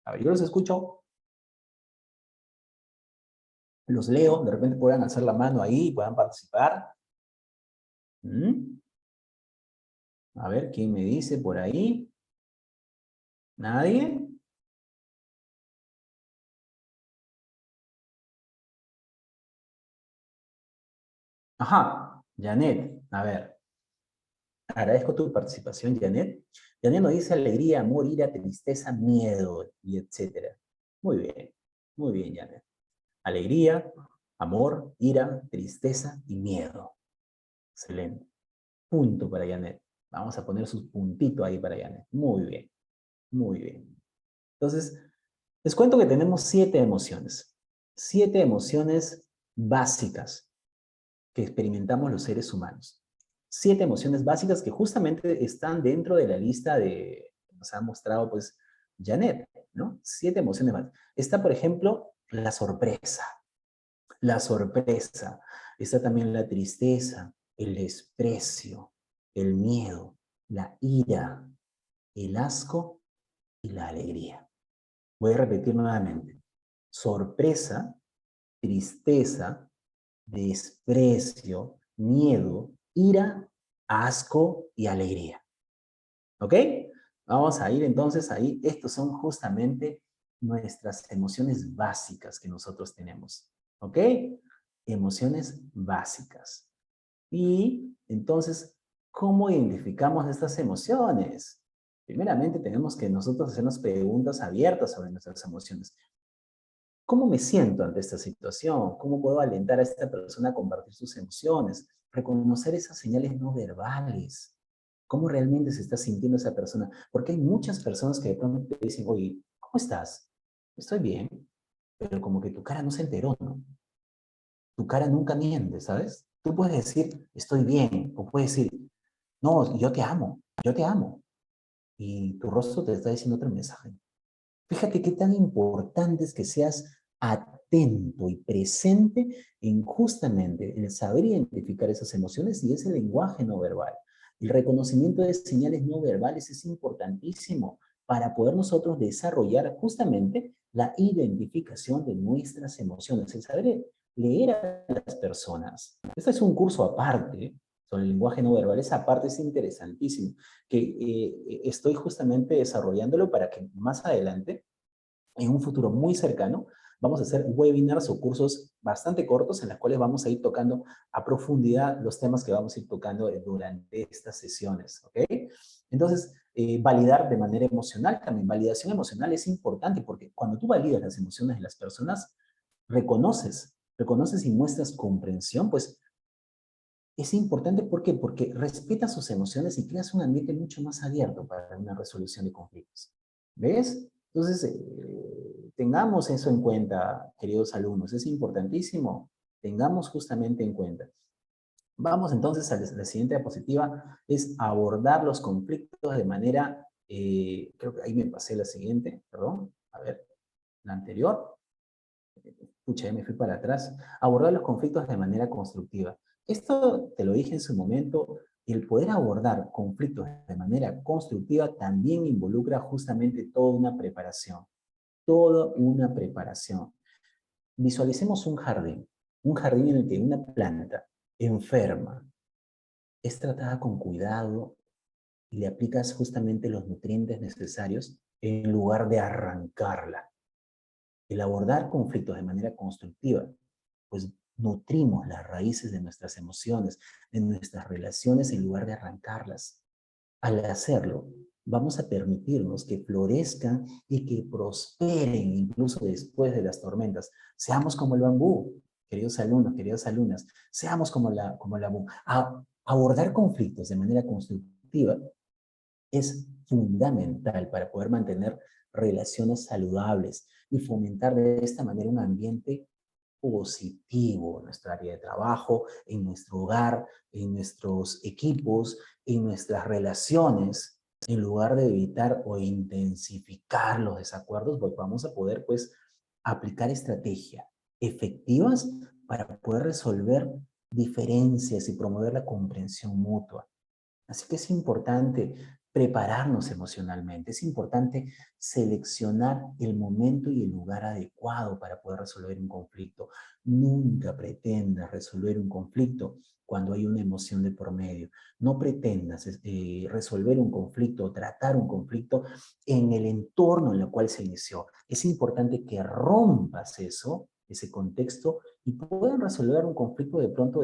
A ver, yo los escucho. Los leo. De repente puedan alzar la mano ahí y puedan participar. ¿Mm? A ver, ¿quién me dice por ahí? ¿Nadie? Ajá, Janet, a ver, agradezco tu participación, Janet. Janet nos dice alegría, amor, ira, tristeza, miedo, y etcétera. muy bien, Janet. Alegría, amor, ira, tristeza y miedo. Excelente. Punto para Janet. Vamos a poner su puntito ahí para Janet. Muy bien, muy bien. Entonces, les cuento que tenemos 7 emociones. 7 emociones básicas que experimentamos los seres humanos. 7 emociones básicas que justamente están dentro de la lista de, que nos ha mostrado pues Janet, ¿no? 7 emociones básicas. Está, por ejemplo, la sorpresa. La sorpresa. Está también la tristeza, el desprecio, el miedo, la ira, el asco y la alegría. Voy a repetir nuevamente. Sorpresa, tristeza, desprecio, miedo, ira, asco y alegría. ¿Ok? Vamos a ir entonces ahí. Estos son justamente nuestras emociones básicas que nosotros tenemos. ¿Ok? Emociones básicas. Y entonces, ¿cómo identificamos estas emociones? Primeramente tenemos que nosotros hacernos preguntas abiertas sobre nuestras emociones. ¿Cómo me siento ante esta situación? ¿Cómo puedo alentar a esta persona a compartir sus emociones? Reconocer esas señales no verbales. ¿Cómo realmente se está sintiendo esa persona? Porque hay muchas personas que de pronto te dicen, oye, ¿cómo estás? Estoy bien, pero como que tu cara no se enteró, ¿no? Tu cara nunca miente, ¿sabes? Tú puedes decir, estoy bien, o puedes decir, no, yo te amo, yo te amo. Y tu rostro te está diciendo otro mensaje. Fíjate qué tan importante es que seas atento y presente en justamente el saber identificar esas emociones y ese lenguaje no verbal. El reconocimiento de señales no verbales es importantísimo para poder nosotros desarrollar justamente la identificación de nuestras emociones, el saber leer a las personas. Este es un curso aparte sobre el lenguaje no verbal, esa parte es interesantísimo, que estoy justamente desarrollándolo para que más adelante en un futuro muy cercano, vamos a hacer webinars o cursos bastante cortos en los cuales vamos a ir tocando a profundidad los temas que vamos a ir tocando durante estas sesiones, ¿ok? Entonces, validar de manera emocional también. Validación emocional es importante porque cuando tú validas las emociones de las personas, reconoces y muestras comprensión, pues Es importante, ¿por qué? Porque respeta sus emociones y creas un ambiente mucho más abierto para una resolución de conflictos. ¿Ves? Entonces, tengamos eso en cuenta, queridos alumnos, es importantísimo, tengamos justamente en cuenta. Vamos entonces a la siguiente diapositiva, es abordar los conflictos de manera, creo que ahí me pasé la siguiente, perdón, a ver, la anterior. Pucha, ya me fui para atrás. Abordar los conflictos de manera constructiva. Esto te lo dije en su momento, el poder abordar conflictos de manera constructiva también involucra justamente toda una preparación. Visualicemos un jardín en el que una planta enferma es tratada con cuidado y le aplicas justamente los nutrientes necesarios en lugar de arrancarla. El abordar conflictos de manera constructiva, pues nutrimos las raíces de nuestras emociones, de nuestras relaciones en lugar de arrancarlas. Al hacerlo, vamos a permitirnos que florezcan y que prosperen incluso después de las tormentas. Seamos como el bambú, queridos alumnos, queridas alumnas, seamos como la bambú. Abordar conflictos de manera constructiva es fundamental para poder mantener relaciones saludables y fomentar de esta manera un ambiente positivo en nuestra área de trabajo, en nuestro hogar, en nuestros equipos, en nuestras relaciones, en lugar de evitar o intensificar los desacuerdos, pues vamos a poder pues aplicar estrategias efectivas para poder resolver diferencias y promover la comprensión mutua. Así que es importante prepararnos emocionalmente, es importante seleccionar el momento y el lugar adecuado para poder resolver un conflicto. Nunca pretendas resolver un conflicto cuando hay una emoción de por medio. No pretendas resolver un conflicto o tratar un conflicto en el entorno en el cual se inició. Es importante que rompas eso, ese contexto, y puedan resolver un conflicto de pronto,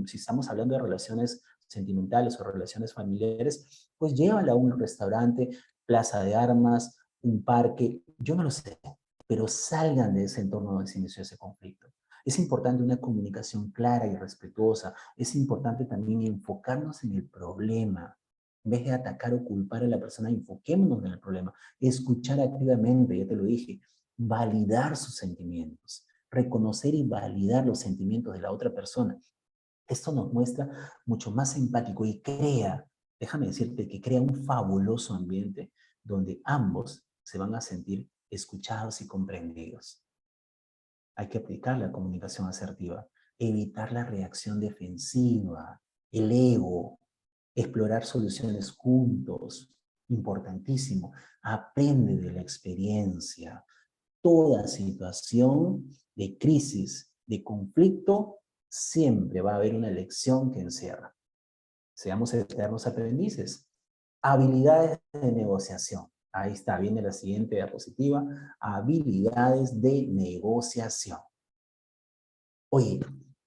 si estamos hablando de relaciones sentimentales o relaciones familiares, pues llévala a un restaurante, plaza de armas, un parque, yo no lo sé, pero salgan de ese entorno donde se inició ese conflicto. Es importante una comunicación clara y respetuosa. Es importante también enfocarnos en el problema. En vez de atacar o culpar a la persona, enfoquémonos en el problema. Escuchar activamente, ya te lo dije, validar sus sentimientos, reconocer y validar los sentimientos de la otra persona. Esto nos muestra mucho más empático y crea, déjame decirte que crea un fabuloso ambiente donde ambos se van a sentir escuchados y comprendidos. Hay que aplicar la comunicación asertiva, evitar la reacción defensiva, el ego, explorar soluciones juntos, importantísimo. Aprende de la experiencia. Toda situación de crisis, de conflicto, siempre va a haber una lección que encierra. Seamos eternos aprendices. Habilidades de negociación. Ahí está, viene la siguiente diapositiva. Habilidades de negociación. Oye,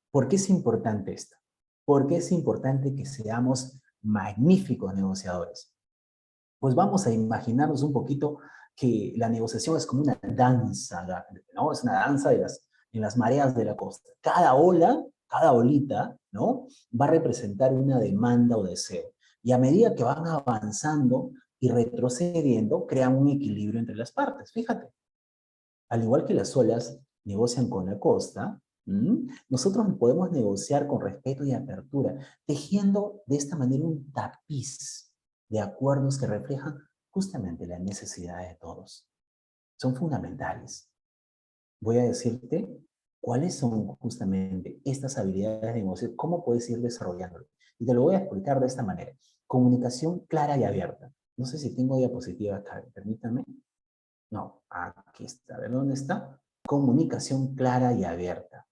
¿por qué es importante esto? ¿Por qué es importante que seamos magníficos negociadores? Pues vamos a imaginarnos un poquito que la negociación es como una danza, ¿no? Es una danza en las mareas de la costa. Cada ola, cada olita, ¿no? Va a representar una demanda o deseo. Y a medida que van avanzando y retrocediendo, crean un equilibrio entre las partes. Fíjate, al igual que las olas negocian con la costa, nosotros podemos negociar con respeto y apertura, tejiendo de esta manera un tapiz de acuerdos que reflejan justamente la necesidad de todos. Son fundamentales. Voy a decirte cuáles son justamente estas habilidades de negociación, cómo puedes ir desarrollándolo. Y te lo voy a explicar de esta manera. Comunicación clara y abierta. No sé si tengo diapositiva acá, permítame. No, aquí está. A ver, ¿dónde está? Comunicación clara y abierta.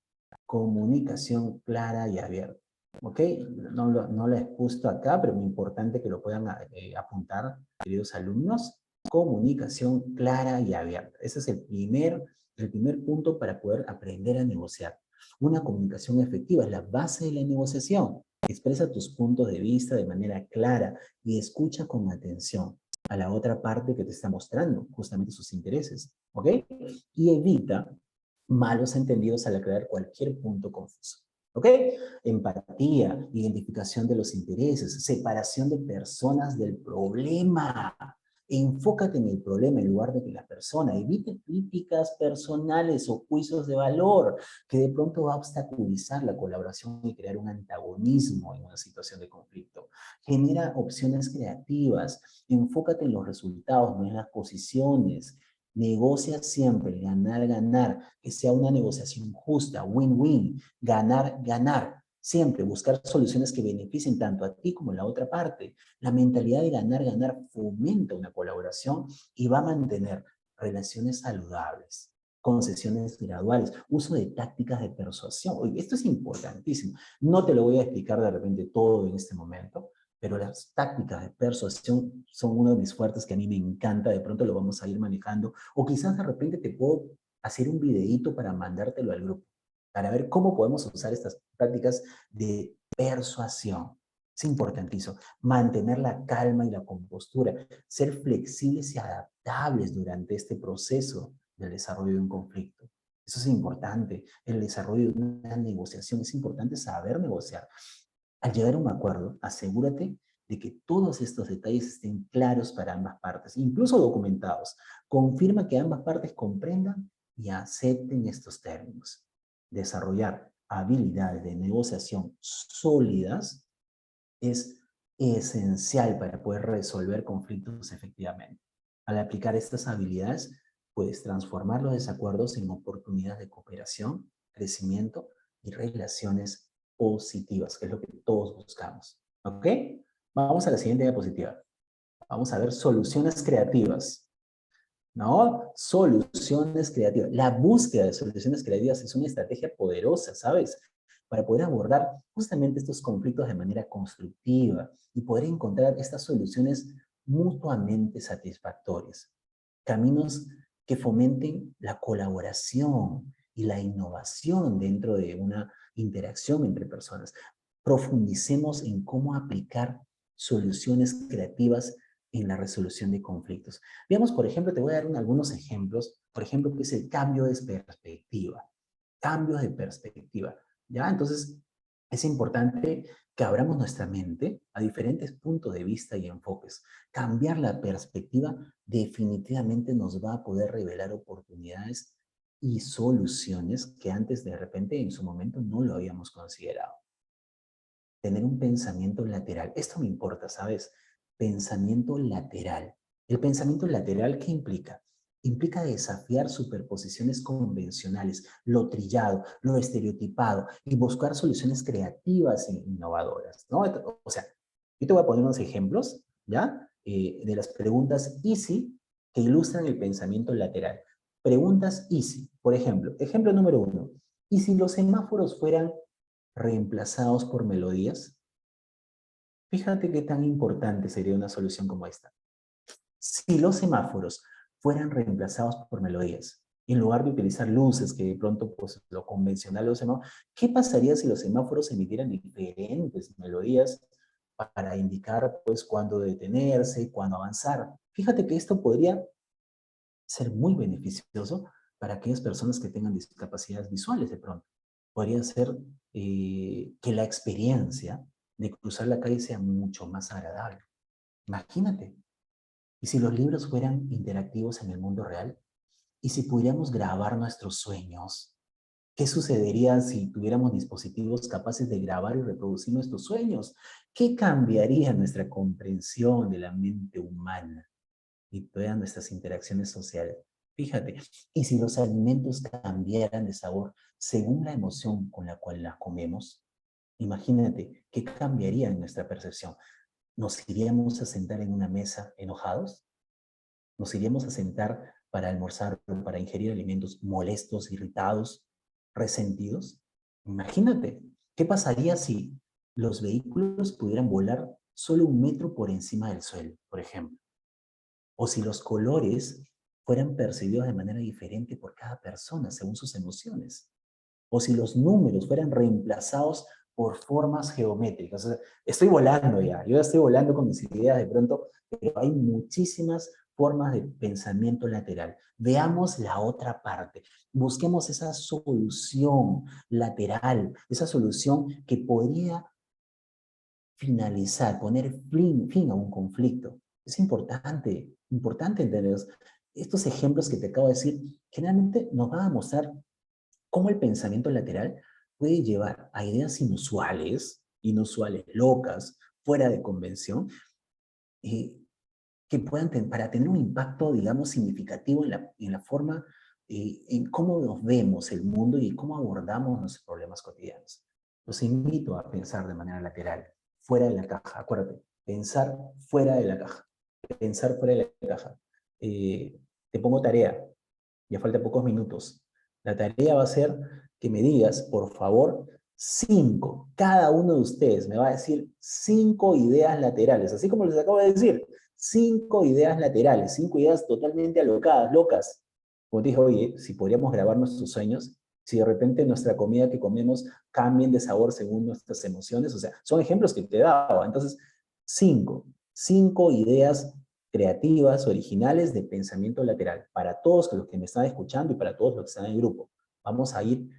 Comunicación clara y abierta. ¿Ok? No la he puesto acá, pero es muy importante que lo puedan apuntar, queridos alumnos. Comunicación clara y abierta. Ese es el primer punto para poder aprender a negociar. Una comunicación efectiva es la base de la negociación. Expresa tus puntos de vista de manera clara y escucha con atención a la otra parte que te está mostrando justamente sus intereses, ¿ok? Y evita malos entendidos al aclarar cualquier punto confuso. ¿Ok? Empatía, identificación de los intereses, separación de personas del problema. Enfócate en el problema en lugar de que la persona. Evite críticas personales o juicios de valor que de pronto va a obstaculizar la colaboración y crear un antagonismo en una situación de conflicto. Genera opciones creativas. Enfócate en los resultados, no en las posiciones. Negocia siempre, ganar, ganar, que sea una negociación justa, win-win, ganar, ganar. Siempre buscar soluciones que beneficien tanto a ti como a la otra parte. La mentalidad de ganar, ganar fomenta una colaboración y va a mantener relaciones saludables, concesiones graduales, uso de tácticas de persuasión. Oye, esto es importantísimo. No te lo voy a explicar de repente todo en este momento, pero las tácticas de persuasión son uno de mis fuertes que a mí me encanta. De pronto lo vamos a ir manejando. O quizás de repente te puedo hacer un videíto para mandártelo al grupo, para ver cómo podemos usar estas prácticas de persuasión. Es importantísimo. Mantener la calma y la compostura. Ser flexibles y adaptables durante este proceso del desarrollo de un conflicto. Eso es importante. El desarrollo de una negociación es importante saber negociar. Al llegar a un acuerdo, asegúrate de que todos estos detalles estén claros para ambas partes, incluso documentados. Confirma que ambas partes comprendan y acepten estos términos. Desarrollar habilidades de negociación sólidas es esencial para poder resolver conflictos efectivamente. Al aplicar estas habilidades, puedes transformar los desacuerdos en oportunidades de cooperación, crecimiento y relaciones positivas, que es lo que todos buscamos. ¿Ok? Vamos a la siguiente diapositiva. Vamos a ver soluciones creativas. ¿No? Soluciones creativas. La búsqueda de soluciones creativas es una estrategia poderosa, ¿sabes? Para poder abordar justamente estos conflictos de manera constructiva y poder encontrar estas soluciones mutuamente satisfactorias. Caminos que fomenten la colaboración y la innovación dentro de una interacción entre personas. Profundicemos en cómo aplicar soluciones creativas en la resolución de conflictos. Veamos, por ejemplo, te voy a dar algunos ejemplos, por ejemplo, que es el cambio de perspectiva. Cambios de perspectiva, ¿ya? Entonces, es importante que abramos nuestra mente a diferentes puntos de vista y enfoques. Cambiar la perspectiva definitivamente nos va a poder revelar oportunidades y soluciones que antes de repente en su momento no lo habíamos considerado. Tener un pensamiento lateral. Esto me importa, ¿sabes? Pensamiento lateral. El pensamiento lateral, ¿qué implica? Implica desafiar superposiciones convencionales, lo trillado, lo estereotipado y buscar soluciones creativas e innovadoras, ¿no? O sea, yo te voy a poner unos ejemplos, ¿ya? De las preguntas easy que ilustran el pensamiento lateral. Preguntas easy. Por ejemplo, ejemplo número 1. ¿Y si los semáforos fueran reemplazados por melodías? Fíjate qué tan importante sería una solución como esta. Si los semáforos fueran reemplazados por melodías, en lugar de utilizar luces, que de pronto pues lo convencional los semáforos, ¿qué pasaría si los semáforos emitieran diferentes melodías para indicar pues cuándo detenerse, cuándo avanzar? Fíjate que esto podría ser muy beneficioso para aquellas personas que tengan discapacidades visuales de pronto. Podría ser que la experiencia de cruzar la calle sea mucho más agradable. Imagínate, ¿y si los libros fueran interactivos en el mundo real? ¿Y si pudiéramos grabar nuestros sueños? ¿Qué sucedería si tuviéramos dispositivos capaces de grabar y reproducir nuestros sueños? ¿Qué cambiaría nuestra comprensión de la mente humana y todas nuestras interacciones sociales? Fíjate, y si los alimentos cambiaran de sabor según la emoción con la cual las comemos, imagínate qué cambiaría en nuestra percepción. ¿Nos iríamos a sentar en una mesa enojados? ¿Nos iríamos a sentar para almorzar o para ingerir alimentos molestos, irritados, resentidos? Imagínate, ¿qué pasaría si los vehículos pudieran volar solo 1 metro por encima del suelo, por ejemplo? O si los colores fueran percibidos de manera diferente por cada persona según sus emociones. O si los números fueran reemplazados por formas geométricas. O sea, estoy volando ya, yo ya estoy volando con mis ideas de pronto, pero hay muchísimas formas de pensamiento lateral. Veamos la otra parte. Busquemos esa solución lateral, esa solución que podría finalizar, poner fin a un conflicto. Es importante entender estos ejemplos que te acabo de decir. Generalmente nos van a mostrar cómo el pensamiento lateral puede llevar a ideas inusuales, locas, fuera de convención, eh, que puedan para tener un impacto, digamos, significativo en la forma, en cómo nos vemos el mundo y cómo abordamos nuestros problemas cotidianos. Los invito a pensar de manera lateral, fuera de la caja. Acuérdate, pensar fuera de la caja. Pensar fuera de la caja. Te pongo tarea, ya falta pocos minutos. La tarea va a ser que me digas, por favor, 5. Cada uno de ustedes me va a decir 5 ideas laterales, así como les acabo de decir, 5 ideas laterales, 5 ideas totalmente alocadas, locas. Como te dije, oye, si podríamos grabar nuestros sueños, si de repente nuestra comida que comemos cambien de sabor según nuestras emociones, o sea, son ejemplos que te daba. Entonces, 5 ideas creativas, originales de pensamiento lateral, para todos los que me están escuchando y para todos los que están en el grupo. Vamos a ir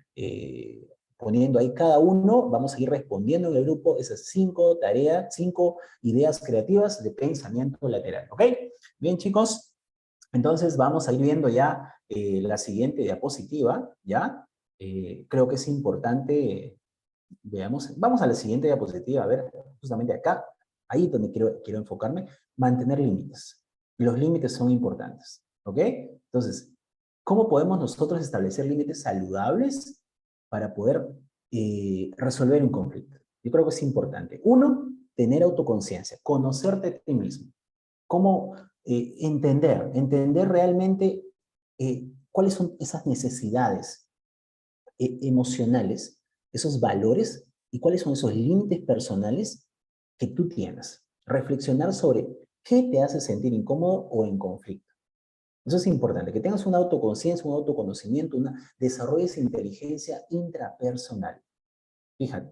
poniendo ahí cada uno, vamos a ir respondiendo en el grupo esas 5 tareas, 5 ideas creativas de pensamiento lateral, ¿ok? Bien, chicos, entonces vamos a ir viendo ya la siguiente diapositiva, ¿ya? Creo que es importante, veamos, vamos a la siguiente diapositiva, a ver, justamente acá, ahí es donde quiero enfocarme, mantener límites. Los límites son importantes, ¿ok? Entonces, ¿cómo podemos nosotros establecer límites saludables para poder resolver un conflicto? Yo creo que es importante. Uno, tener autoconciencia, conocerte a ti mismo. ¿Cómo entender realmente cuáles son esas necesidades emocionales, esos valores y cuáles son esos límites personales que tú tienes? Reflexionar sobre qué te hace sentir incómodo o en conflicto. Eso es importante, que tengas una autoconciencia, un autoconocimiento, desarrolles inteligencia intrapersonal. Fíjate,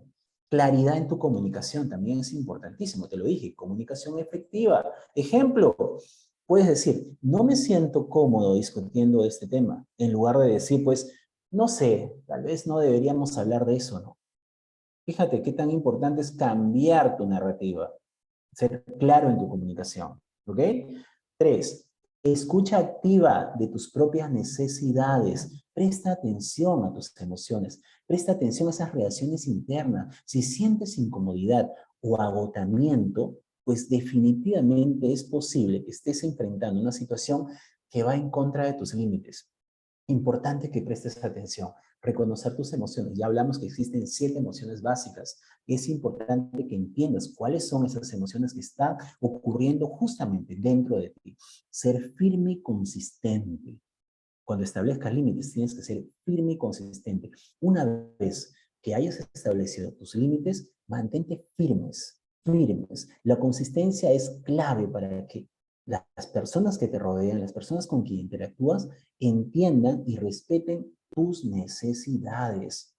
claridad en tu comunicación también es importantísimo, te lo dije, comunicación efectiva. Ejemplo, puedes decir, no me siento cómodo discutiendo este tema, en lugar de decir, pues, no sé, tal vez no deberíamos hablar de eso, ¿no? Fíjate qué tan importante es cambiar tu narrativa, ser claro en tu comunicación, ¿ok? 3, escucha activa de tus propias necesidades. Presta atención a tus emociones. Presta atención a esas reacciones internas. Si sientes incomodidad o agotamiento, pues definitivamente es posible que estés enfrentando una situación que va en contra de tus límites. Importante que prestes atención, reconocer tus emociones. Ya hablamos que existen 7 emociones básicas. Es importante que entiendas cuáles son esas emociones que están ocurriendo justamente dentro de ti. Ser firme y consistente. Cuando establezcas límites, tienes que ser firme y consistente. Una vez que hayas establecido tus límites, mantente firmes. La consistencia es clave para que las personas que te rodean, las personas con quien interactúas, entiendan y respeten tus necesidades.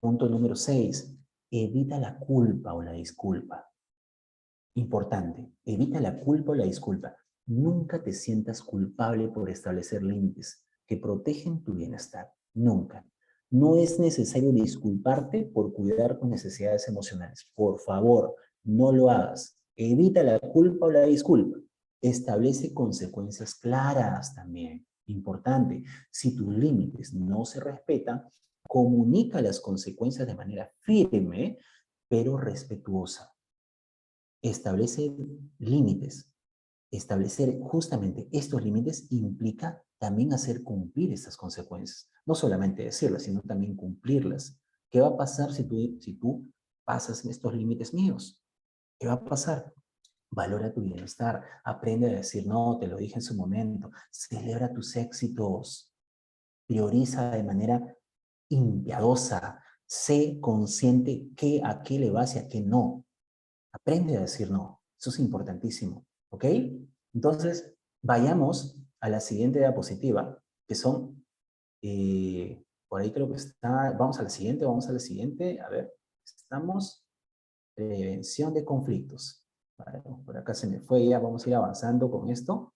Punto número 6. Evita la culpa o la disculpa. Importante, evita la culpa o la disculpa. Nunca te sientas culpable por establecer límites que protegen tu bienestar. Nunca. No es necesario disculparte por cuidar tus necesidades emocionales. Por favor, no lo hagas. Evita la culpa o la disculpa. Establece consecuencias claras también. Importante. Si tus límites no se respetan, comunica las consecuencias de manera firme, pero respetuosa. Establece límites. Establecer justamente estos límites implica también hacer cumplir estas consecuencias. No solamente decirlas, sino también cumplirlas. ¿Qué va a pasar si tú pasas estos límites míos? ¿Qué va a pasar? Valora tu bienestar. Aprende a decir no, te lo dije en su momento. Celebra tus éxitos. Prioriza de manera impiadosa. Sé consciente a qué le vas y a qué no. Aprende a decir no. Eso es importantísimo. ¿Ok? Entonces, vayamos a la siguiente diapositiva, que son, por ahí creo que está, vamos a la siguiente, a ver, estamos, prevención de conflictos. Vale, por acá se me fue ya, vamos a ir avanzando con esto.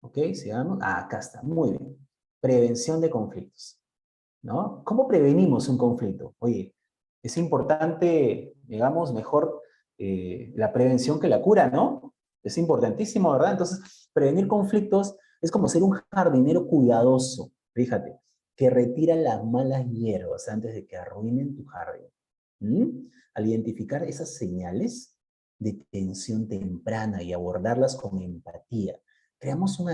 ¿Ok? Sigamos. Acá está. Muy bien. Prevención de conflictos. ¿No? ¿Cómo prevenimos un conflicto? Oye, es importante, digamos, mejor la prevención que la cura, ¿no? Es importantísimo, ¿verdad? Entonces, prevenir conflictos es como ser un jardinero cuidadoso, fíjate, que retira las malas hierbas antes de que arruinen tu jardín. ¿Mm? Al identificar esas señales de tensión temprana y abordarlas con empatía, creamos un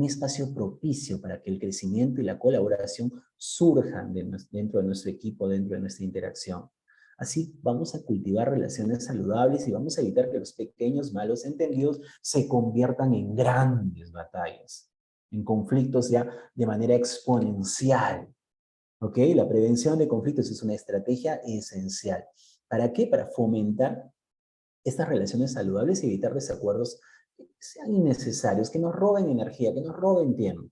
espacio propicio para que el crecimiento y la colaboración surjan dentro de nuestro equipo, dentro de nuestra interacción. Así vamos a cultivar relaciones saludables y vamos a evitar que los pequeños malos entendidos se conviertan en grandes batallas, en conflictos ya de manera exponencial. ¿Ok? La prevención de conflictos es una estrategia esencial. ¿Para qué? Para fomentar estas relaciones saludables y evitar desacuerdos que sean innecesarios, que nos roben energía, que nos roben tiempo.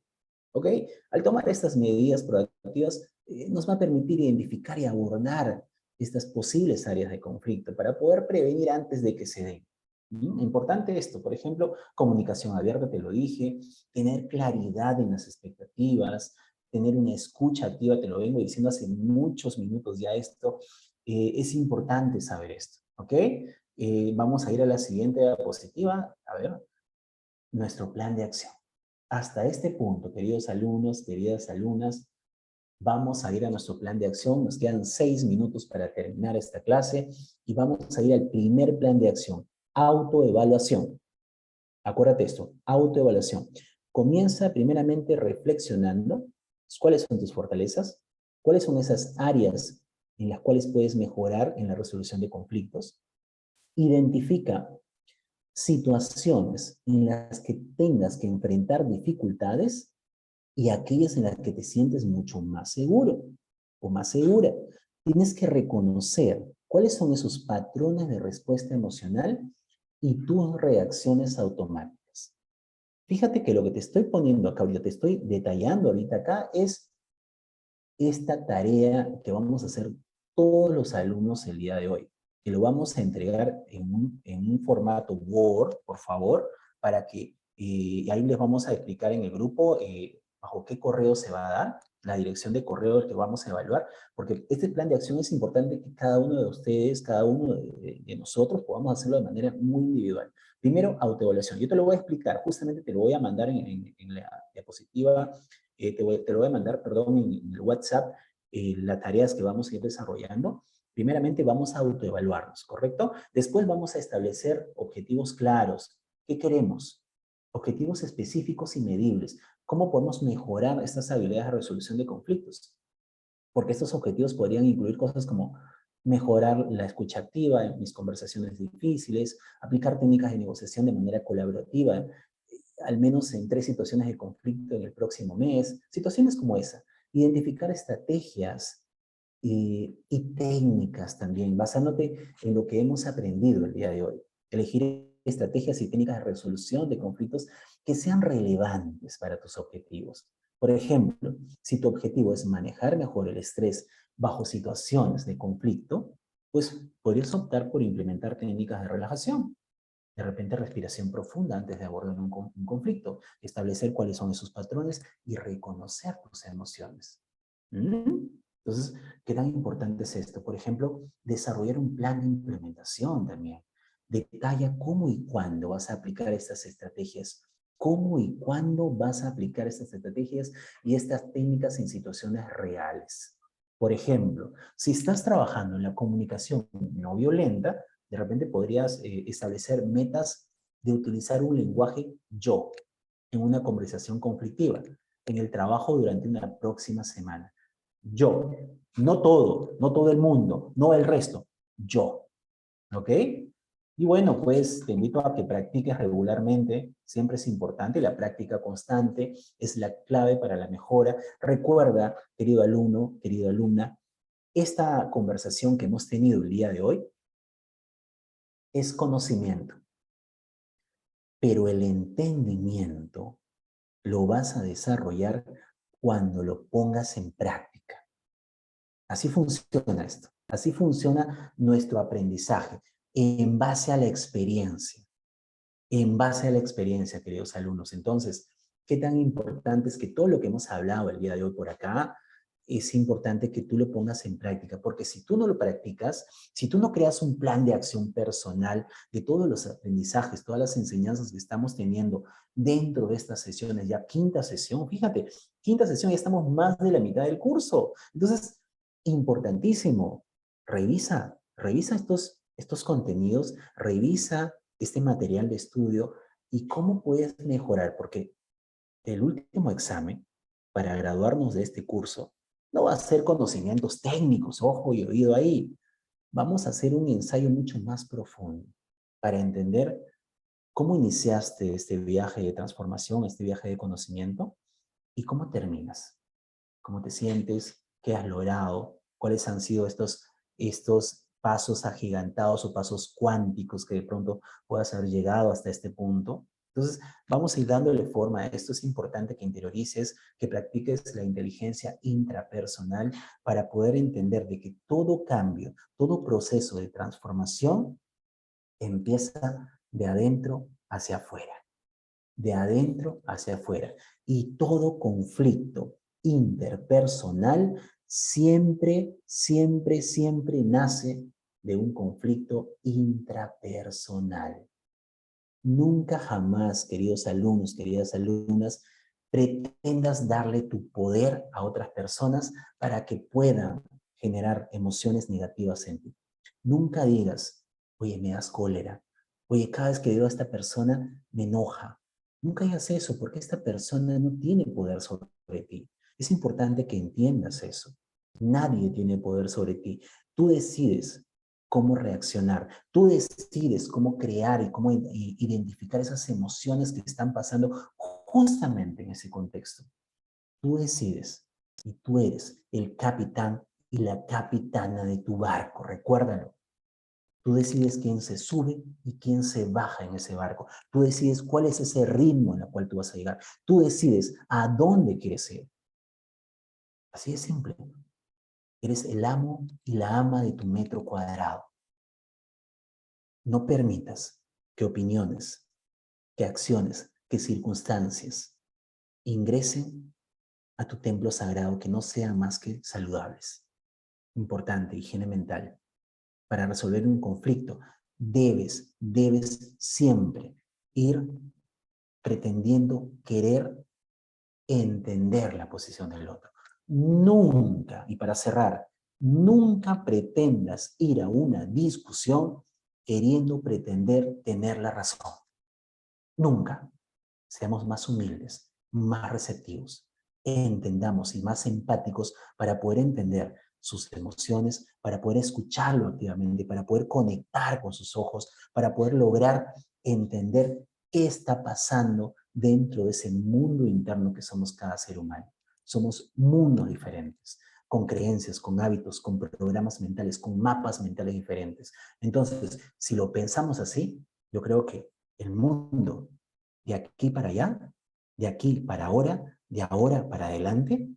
¿Ok? Al tomar estas medidas proactivas, nos va a permitir identificar y abordar estas posibles áreas de conflicto para poder prevenir antes de que se den. Importante esto, por ejemplo, comunicación abierta, te lo dije, tener claridad en las expectativas, tener una escucha activa, te lo vengo diciendo hace muchos minutos ya esto, es importante saber esto, ¿ok? Vamos a ir a la siguiente diapositiva, a ver, nuestro plan de acción. Hasta este punto, queridos alumnos, queridas alumnas, vamos a ir a nuestro plan de acción. Nos quedan 6 minutos para terminar esta clase y vamos a ir al primer plan de acción, autoevaluación. Acuérdate esto, autoevaluación. Comienza primeramente reflexionando cuáles son tus fortalezas, cuáles son esas áreas en las cuales puedes mejorar en la resolución de conflictos. Identifica situaciones en las que tengas que enfrentar dificultades y aquellas en las que te sientes mucho más seguro o más segura. Tienes que reconocer cuáles son esos patrones de respuesta emocional y tus reacciones automáticas. Fíjate que lo que te estoy poniendo acá, ahorita te estoy detallando ahorita acá, es esta tarea que vamos a hacer todos los alumnos el día de hoy, que lo vamos a entregar en un formato Word, por favor, para que ahí les vamos a explicar en el grupo bajo qué correo se va a dar, la dirección de correo que vamos a evaluar, porque este plan de acción es importante que cada uno de ustedes, cada uno de nosotros podamos hacerlo de manera muy individual. Primero, autoevaluación. Yo te lo voy a explicar, justamente te lo voy a mandar en la diapositiva te lo voy a mandar, perdón, en el WhatsApp, las tareas que vamos a ir desarrollando. Primeramente vamos a autoevaluarnos, ¿correcto? Después vamos a establecer objetivos claros. ¿Qué queremos? Objetivos específicos y medibles. ¿Cómo podemos mejorar estas habilidades de resolución de conflictos? Porque estos objetivos podrían incluir cosas como mejorar la escucha activa en mis conversaciones difíciles, aplicar técnicas de negociación de manera colaborativa, al menos en 3 situaciones de conflicto en el próximo mes, situaciones como esa. Identificar estrategias y técnicas también, basándote en lo que hemos aprendido el día de hoy. Elegir estrategias y técnicas de resolución de conflictos que sean relevantes para tus objetivos. Por ejemplo, si tu objetivo es manejar mejor el estrés bajo situaciones de conflicto, pues podrías optar por implementar técnicas de relajación, de repente respiración profunda antes de abordar un conflicto, establecer cuáles son esos patrones y reconocer tus emociones. ¿Mm? Entonces, ¿qué tan importante es esto? Por ejemplo, desarrollar un plan de implementación también. Detalla cómo y cuándo vas a aplicar estas estrategias, cómo y cuándo vas a aplicar estas estrategias y estas técnicas en situaciones reales. Por ejemplo, si estás trabajando en la comunicación no violenta, de repente podrías establecer metas de utilizar un lenguaje yo en una conversación conflictiva, en el trabajo durante una próxima semana. Yo, no todo el mundo, no el resto, yo. ¿Ok? Y bueno, pues te invito a que practiques regularmente, siempre es importante, la práctica constante es la clave para la mejora. Recuerda, querido alumno, querida alumna, esta conversación que hemos tenido el día de hoy es conocimiento, pero el entendimiento lo vas a desarrollar cuando lo pongas en práctica. Así funciona esto, así funciona nuestro aprendizaje, en base a la experiencia, en base a la experiencia, queridos alumnos. Entonces, ¿qué tan importante es que todo lo que hemos hablado el día de hoy por acá, es importante que tú lo pongas en práctica? Porque si tú no lo practicas, si tú no creas un plan de acción personal de todos los aprendizajes, todas las enseñanzas que estamos teniendo dentro de estas sesiones, ya quinta sesión, fíjate, quinta sesión, ya estamos más de la mitad del curso. Entonces, importantísimo, revisa estos contenidos, revisa este material de estudio y cómo puedes mejorar, porque el último examen para graduarnos de este curso no va a ser conocimientos técnicos, ojo y oído ahí. Vamos a hacer un ensayo mucho más profundo para entender cómo iniciaste este viaje de transformación, este viaje de conocimiento y cómo terminas, cómo te sientes, qué has logrado, cuáles han sido estos pasos agigantados o pasos cuánticos que de pronto puedas haber llegado hasta este punto. Entonces, vamos a ir dándole forma a esto. Es importante que interiorices, que practiques la inteligencia intrapersonal para poder entender de que todo cambio, todo proceso de transformación empieza de adentro hacia afuera, de adentro hacia afuera. Y todo conflicto interpersonal siempre nace de un conflicto intrapersonal. Nunca jamás, queridos alumnos, queridas alumnas, pretendas darle tu poder a otras personas para que puedan generar emociones negativas en ti. Nunca digas, oye, me das cólera. Oye, cada vez que veo a esta persona me enoja. Nunca digas eso, porque esta persona no tiene poder sobre ti. Es importante que entiendas eso. Nadie tiene poder sobre ti. Tú decides cómo reaccionar. Tú decides cómo crear y cómo identificar esas emociones que están pasando justamente en ese contexto. Tú decides y tú eres el capitán y la capitana de tu barco. Recuérdalo. Tú decides quién se sube y quién se baja en ese barco. Tú decides cuál es ese ritmo en el cual tú vas a llegar. Tú decides a dónde quieres ir. Así de simple. Eres el amo y la ama de tu metro cuadrado. No permitas que opiniones, que acciones, que circunstancias ingresen a tu templo sagrado que no sean más que saludables. Importante, higiene mental. Para resolver un conflicto, debes siempre ir pretendiendo querer entender la posición del otro. Nunca, y para cerrar, nunca pretendas ir a una discusión queriendo pretender tener la razón. Nunca. Seamos más humildes, más receptivos, entendamos y más empáticos para poder entender sus emociones, para poder escucharlo activamente, para poder conectar con sus ojos, para poder lograr entender qué está pasando dentro de ese mundo interno que somos cada ser humano. Somos mundos diferentes, con creencias, con hábitos, con programas mentales, con mapas mentales diferentes. Entonces, si lo pensamos así, yo creo que el mundo de aquí para allá, de aquí para ahora, de ahora para adelante,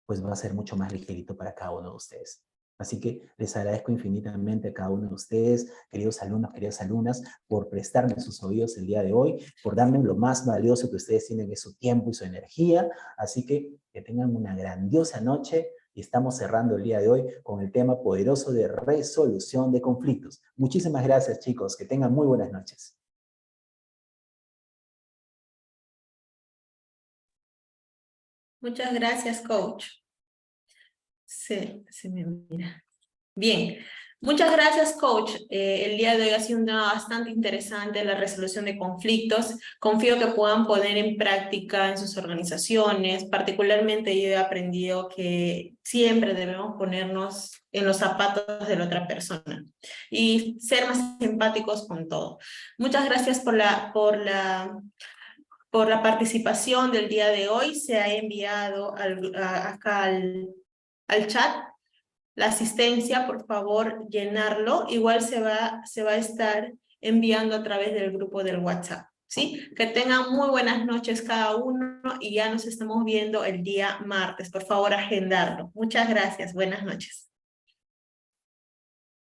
pues va a ser mucho más ligerito para cada uno de ustedes. Así que les agradezco infinitamente a cada uno de ustedes, queridos alumnos, queridas alumnas, por prestarme sus oídos el día de hoy, por darme lo más valioso que ustedes tienen, que es su tiempo y su energía. Así que tengan una grandiosa noche y estamos cerrando el día de hoy con el tema poderoso de resolución de conflictos. Muchísimas gracias, chicos. Que tengan muy buenas noches. Muchas gracias, coach. Se me mira. Bien, muchas gracias, coach. El día de hoy ha sido un tema bastante interesante, la resolución de conflictos. Confío que puedan poner en práctica en sus organizaciones. Particularmente yo he aprendido que siempre debemos ponernos en los zapatos de la otra persona y ser más empáticos con todo. Muchas gracias por la participación del día de hoy. Se ha enviado acá al chat la asistencia, por favor, llenarlo. Igual se va a estar enviando a través del grupo del WhatsApp, ¿sí? Que tengan muy buenas noches cada uno y ya nos estamos viendo el día martes. Por favor, agendarlo. Muchas gracias. Buenas noches.